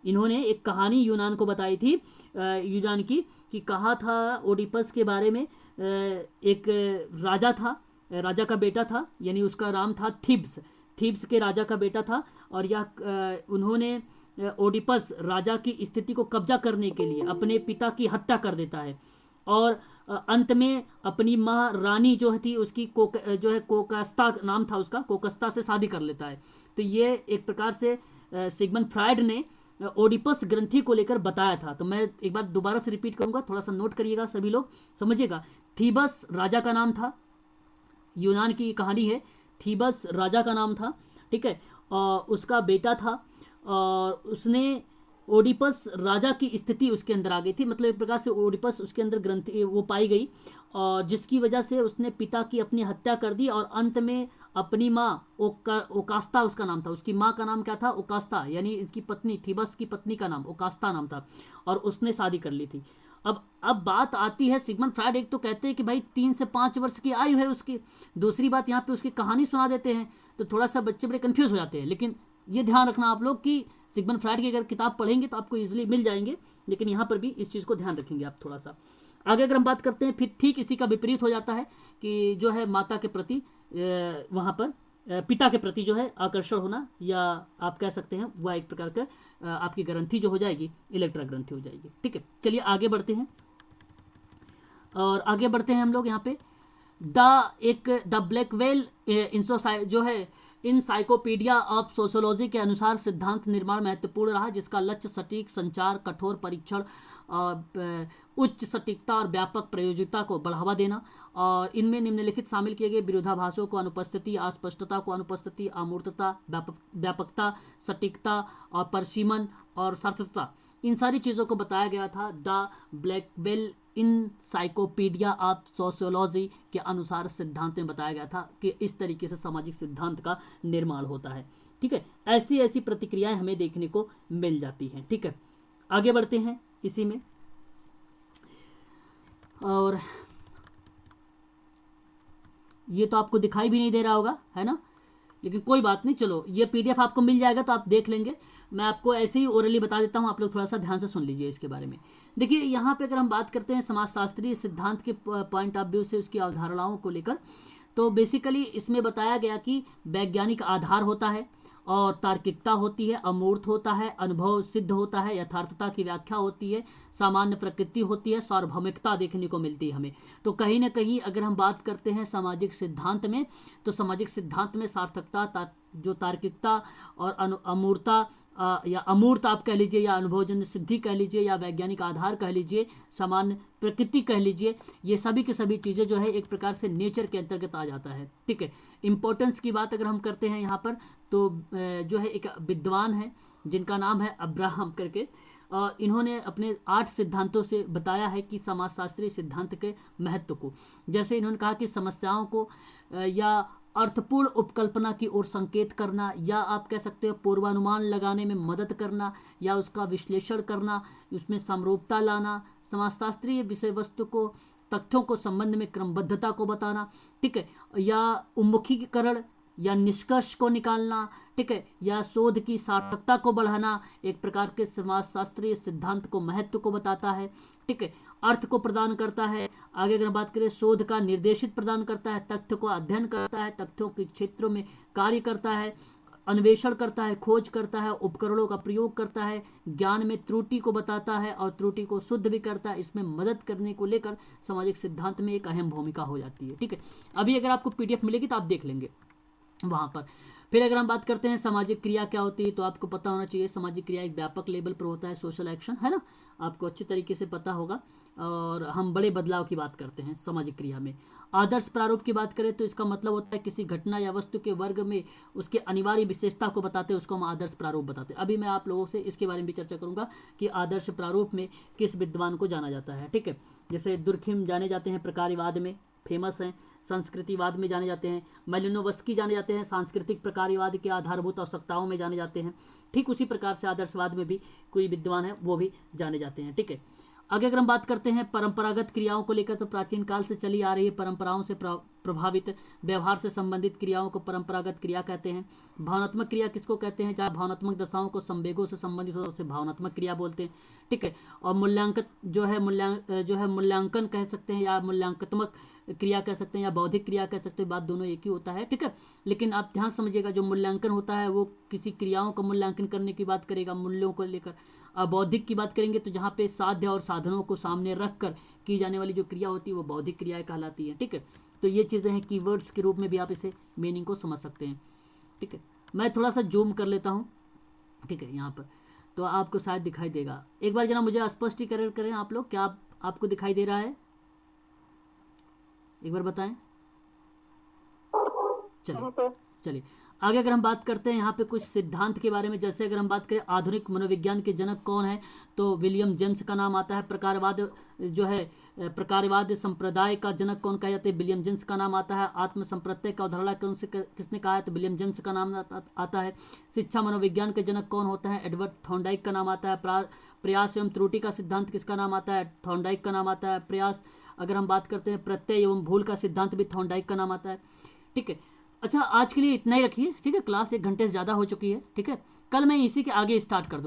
इन्होंने एक कहानी यूनान को बताई थी, यूनान की, कि कहा था ओडिपस के बारे में। एक राजा था, राजा का बेटा था, यानी उसका नाम था थीब्स। थीब्स के राजा का बेटा था, और यह उन्होंने ओडिपस राजा की स्थिति को कब्जा करने के लिए अपने पिता की हत्या कर देता है, और अंत में अपनी माँ रानी जो थी उसकी जो है कोकस्ता नाम था उसका, कोकस्ता से शादी कर लेता है। तो ये एक प्रकार से सिगमंड फ्रायड ने ओडिपस ग्रंथि को लेकर बताया था। तो मैं एक बार दोबारा से रिपीट करूंगा, थोड़ा सा नोट करिएगा सभी लोग, समझिएगा। थीबस राजा का नाम था, यूनान की कहानी है। थीबस राजा का नाम था, ठीक है, और उसका बेटा था, और उसने ओडिपस राजा की स्थिति उसके अंदर आ गई थी, मतलब एक प्रकार से ओडिपस उसके अंदर ग्रंथि वो पाई गई, और जिसकी वजह से उसने पिता की अपनी हत्या कर दी, और अंत में अपनी माँ ओकास्ता उसका नाम था, उसकी माँ का नाम क्या था? ओकास्ता, यानी इसकी पत्नी थीबस की पत्नी का नाम ओकास्ता नाम था, और उसने शादी कर ली थी। अब बात आती है सिगमंड फ्रायड, एक तो कहते हैं कि भाई 3 से 5 वर्ष की आयु है उसकी, दूसरी बात यहाँ पे उसकी कहानी सुना देते हैं, तो थोड़ा सा बच्चे बड़े कंफ्यूज हो जाते हैं। लेकिन ये ध्यान रखना आप लोग कि सिगमंड फ्रायड की अगर किताब पढ़ेंगे तो आपको इजीली मिल जाएंगे, लेकिन यहाँ पर भी इस चीज़ को ध्यान रखेंगे आप थोड़ा सा। आगे अगर हम बात करते हैं, फिर ठीक इसी का विपरीत हो जाता है कि जो है माता के प्रति वहाँ पर पिता के प्रति जो है आकर्षण होना, या आप कह सकते हैं वह एक प्रकार का आपकी ग्रंथि जो हो जाएगी इलेक्ट्रा ग्रंथि हो जाएगी। ठीक है, चलिए आगे बढ़ते हैं, और आगे बढ़ते हैं हम लोग यहाँ पे द ब्लैकवेल जो है इनसाइक्लोपीडिया ऑफ सोशियोलॉजी के अनुसार सिद्धांत निर्माण महत्वपूर्ण रहा, जिसका लक्ष्य सटीक संचार, कठोर परीक्षण, उच्च सटीकता और व्यापक प्रयोज्यता को बढ़ावा देना। और इनमें निम्नलिखित शामिल किए गए विरोधाभासों को अनुपस्थिति, अस्पष्टता को अनुपस्थिति, अमूर्तता, व्यापकता, सटीकता और परसीमन और सार्थकता, इन सारी चीज़ों को बताया गया था the Blackwell encyclopaedia of sociology के अनुसार सिद्धांत में बताया गया था कि इस तरीके से सामाजिक सिद्धांत का निर्माण होता है। ठीक है, ऐसी ऐसी प्रतिक्रियाएं हमें देखने को मिल जाती हैं। ठीक है, आगे बढ़ते हैं इसी में, और ये तो आपको दिखाई भी नहीं दे रहा होगा, है ना, लेकिन कोई बात नहीं, चलो ये पीडीएफ आपको मिल जाएगा तो आप देख लेंगे। मैं आपको ऐसे ही ओरली बता देता हूँ, आप लोग थोड़ा सा ध्यान से सुन लीजिए इसके बारे में। देखिए यहाँ पे अगर हम बात करते हैं समाजशास्त्रीय सिद्धांत के पॉइंट ऑफ व्यू से उसकी अवधारणाओं को लेकर, तो बेसिकली इसमें बताया गया कि वैज्ञानिक आधार होता है, और तार्किकता होती है, अमूर्त होता है, अनुभव सिद्ध होता है, यथार्थता की व्याख्या होती है, सामान्य प्रकृति होती है, सार्वभौमिकता देखने को मिलती है हमें। तो कहीं ना कहीं अगर हम बात करते हैं सामाजिक सिद्धांत में, तो सामाजिक सिद्धांत में सार्थकता, जो तार्किकता और अमूर्तता या अमूर्त आप कह लीजिए, या अनुभवजन्य सिद्धि कह लीजिए, या वैज्ञानिक आधार कह लीजिए, सामान्य प्रकृति कह लीजिए, ये सभी की सभी चीज़ें जो है एक प्रकार से नेचर के अंतर्गत आ जाता है। ठीक है, इम्पोर्टेंस की बात अगर हम करते हैं यहाँ पर, तो जो है एक विद्वान है जिनका नाम है अब्राहम करके, इन्होंने अपने 8 सिद्धांतों से बताया है कि समाजशास्त्रीय सिद्धांत के महत्व को। जैसे इन्होंने कहा कि समस्याओं को या अर्थपूर्ण उपकल्पना की ओर संकेत करना, या आप कह सकते हो पूर्वानुमान लगाने में मदद करना, या उसका विश्लेषण करना, उसमें समरूपता लाना, समाजशास्त्रीय विषय वस्तु को, तथ्यों को संबंध में क्रमबद्धता को बताना, ठीक है, या उन्मुखीकरण या निष्कर्ष को निकालना, ठीक है, या शोध की सार्थकता को बढ़ाना, एक प्रकार के समाजशास्त्रीय सिद्धांत को महत्व को बताता है। ठीक है, अर्थ को प्रदान करता है। आगे अगर बात करें, शोध का निर्देशित प्रदान करता है, तथ्य को अध्ययन करता है, तथ्यों के क्षेत्रों में कार्य करता है, अन्वेषण करता है, खोज करता है, उपकरणों का प्रयोग करता है, ज्ञान में त्रुटि को बताता है और त्रुटि को शुद्ध भी करता है। इसमें मदद करने को लेकर सामाजिक सिद्धांत में एक अहम भूमिका हो जाती है। ठीक है, अभी अगर आपको PDF मिलेगी तो आप देख लेंगे वहाँ पर। फिर अगर हम बात करते हैं सामाजिक क्रिया क्या होती है, तो आपको पता होना चाहिए सामाजिक क्रिया एक व्यापक लेवल पर होता है, सोशल एक्शन, है ना, आपको अच्छे तरीके से पता होगा। और हम बड़े बदलाव की बात करते हैं सामाजिक क्रिया में। आदर्श प्रारूप की बात करें तो इसका मतलब होता है किसी घटना या वस्तु के वर्ग में उसके अनिवार्य विशेषता को बताते हैं, उसको हम आदर्श प्रारूप बताते हैं। अभी मैं आप लोगों से इसके बारे में भी चर्चा करूंगा कि आदर्श प्रारूप में किस विद्वान को जाना जाता है। ठीक है, जैसे दुर्खिम जाने जाते हैं प्रकार्यवाद में, फेमस हैं, संस्कृतिवाद में जाने जाते हैं, मालिनोवस्की जाने जाते हैं, सांस्कृतिक प्रकार्यवाद के आधारभूत आवश्यकताओं में जाने जाते हैं। ठीक उसी प्रकार से आदर्शवाद में भी कोई विद्वान है वो भी जाने जाते हैं। ठीक है, आगे अगर हम बात करते हैं परंपरागत क्रियाओं को लेकर, तो प्राचीन काल से चली आ रही परंपराओं से प्रभावित व्यवहार से संबंधित क्रियाओं को परंपरागत क्रिया कहते हैं। भावनात्मक क्रिया किसको कहते हैं, जहाँ भावनात्मक दशाओं को संवेगों से संबंधित हो उसे भावनात्मक क्रिया बोलते हैं। ठीक है, और मूल्यांकन कह सकते हैं, या मूल्यांकनात्मक क्रिया कह सकते हैं, या बौद्धिक क्रिया कह सकते हैं, बात दोनों एक ही होता है। ठीक है, लेकिन आप ध्यान समझिएगा, जो मूल्यांकन होता है वो किसी क्रियाओं का मूल्यांकन करने की बात करेगा, मूल्यों को लेकर। बौद्धिक की बात करेंगे तो जहाँ पे साध्य और साधनों को सामने रखकर की जाने वाली जो क्रिया होती है वो बौद्धिक क्रियाएं कहलाती है। ठीक है, तो ये चीज़ें हैं, कीवर्ड्स के रूप में भी आप इसे मीनिंग को समझ सकते हैं। ठीक है, मैं थोड़ा सा जूम कर लेता हूँ। ठीक है, यहाँ पर तो आपको शायद दिखाई देगा। एक बार जना मुझे स्पष्टीकरण करें आप लोग, क्या आपको दिखाई दे रहा है, एक बार बताएं। चलिए आगे अगर हम बात करते हैं यहाँ पे कुछ सिद्धांत के बारे में। जैसे अगर हम बात करें आधुनिक मनोविज्ञान के जनक कौन है, तो विलियम जेम्स का नाम आता है। प्रकारवाद जो है, प्रकारवाद संप्रदाय का जनक कौन कहे जाते हैं, विलियम जेम्स का नाम आता है। आत्म संप्रत्यय का अवधारणा कौन से किसने कहा है, तो विलियम जेम्स का नाम आता है। शिक्षा मनोविज्ञान के जनक कौन होता है, एडवर्ड थॉर्नडाइक का नाम आता है। प्रयास एवं त्रुटि का सिद्धांत किसका नाम आता है, थॉर्नडाइक का नाम आता है। प्रयास अगर हम बात करते हैं प्रत्यय एवं भूल का सिद्धांत भी थॉर्नडाइक का नाम आता है। ठीक है, अच्छा आज के लिए इतना ही रखिए। ठीक है, क्लास 1 घंटे से ज़्यादा हो चुकी है। ठीक है, कल मैं इसी के आगे स्टार्ट कर दूंगा।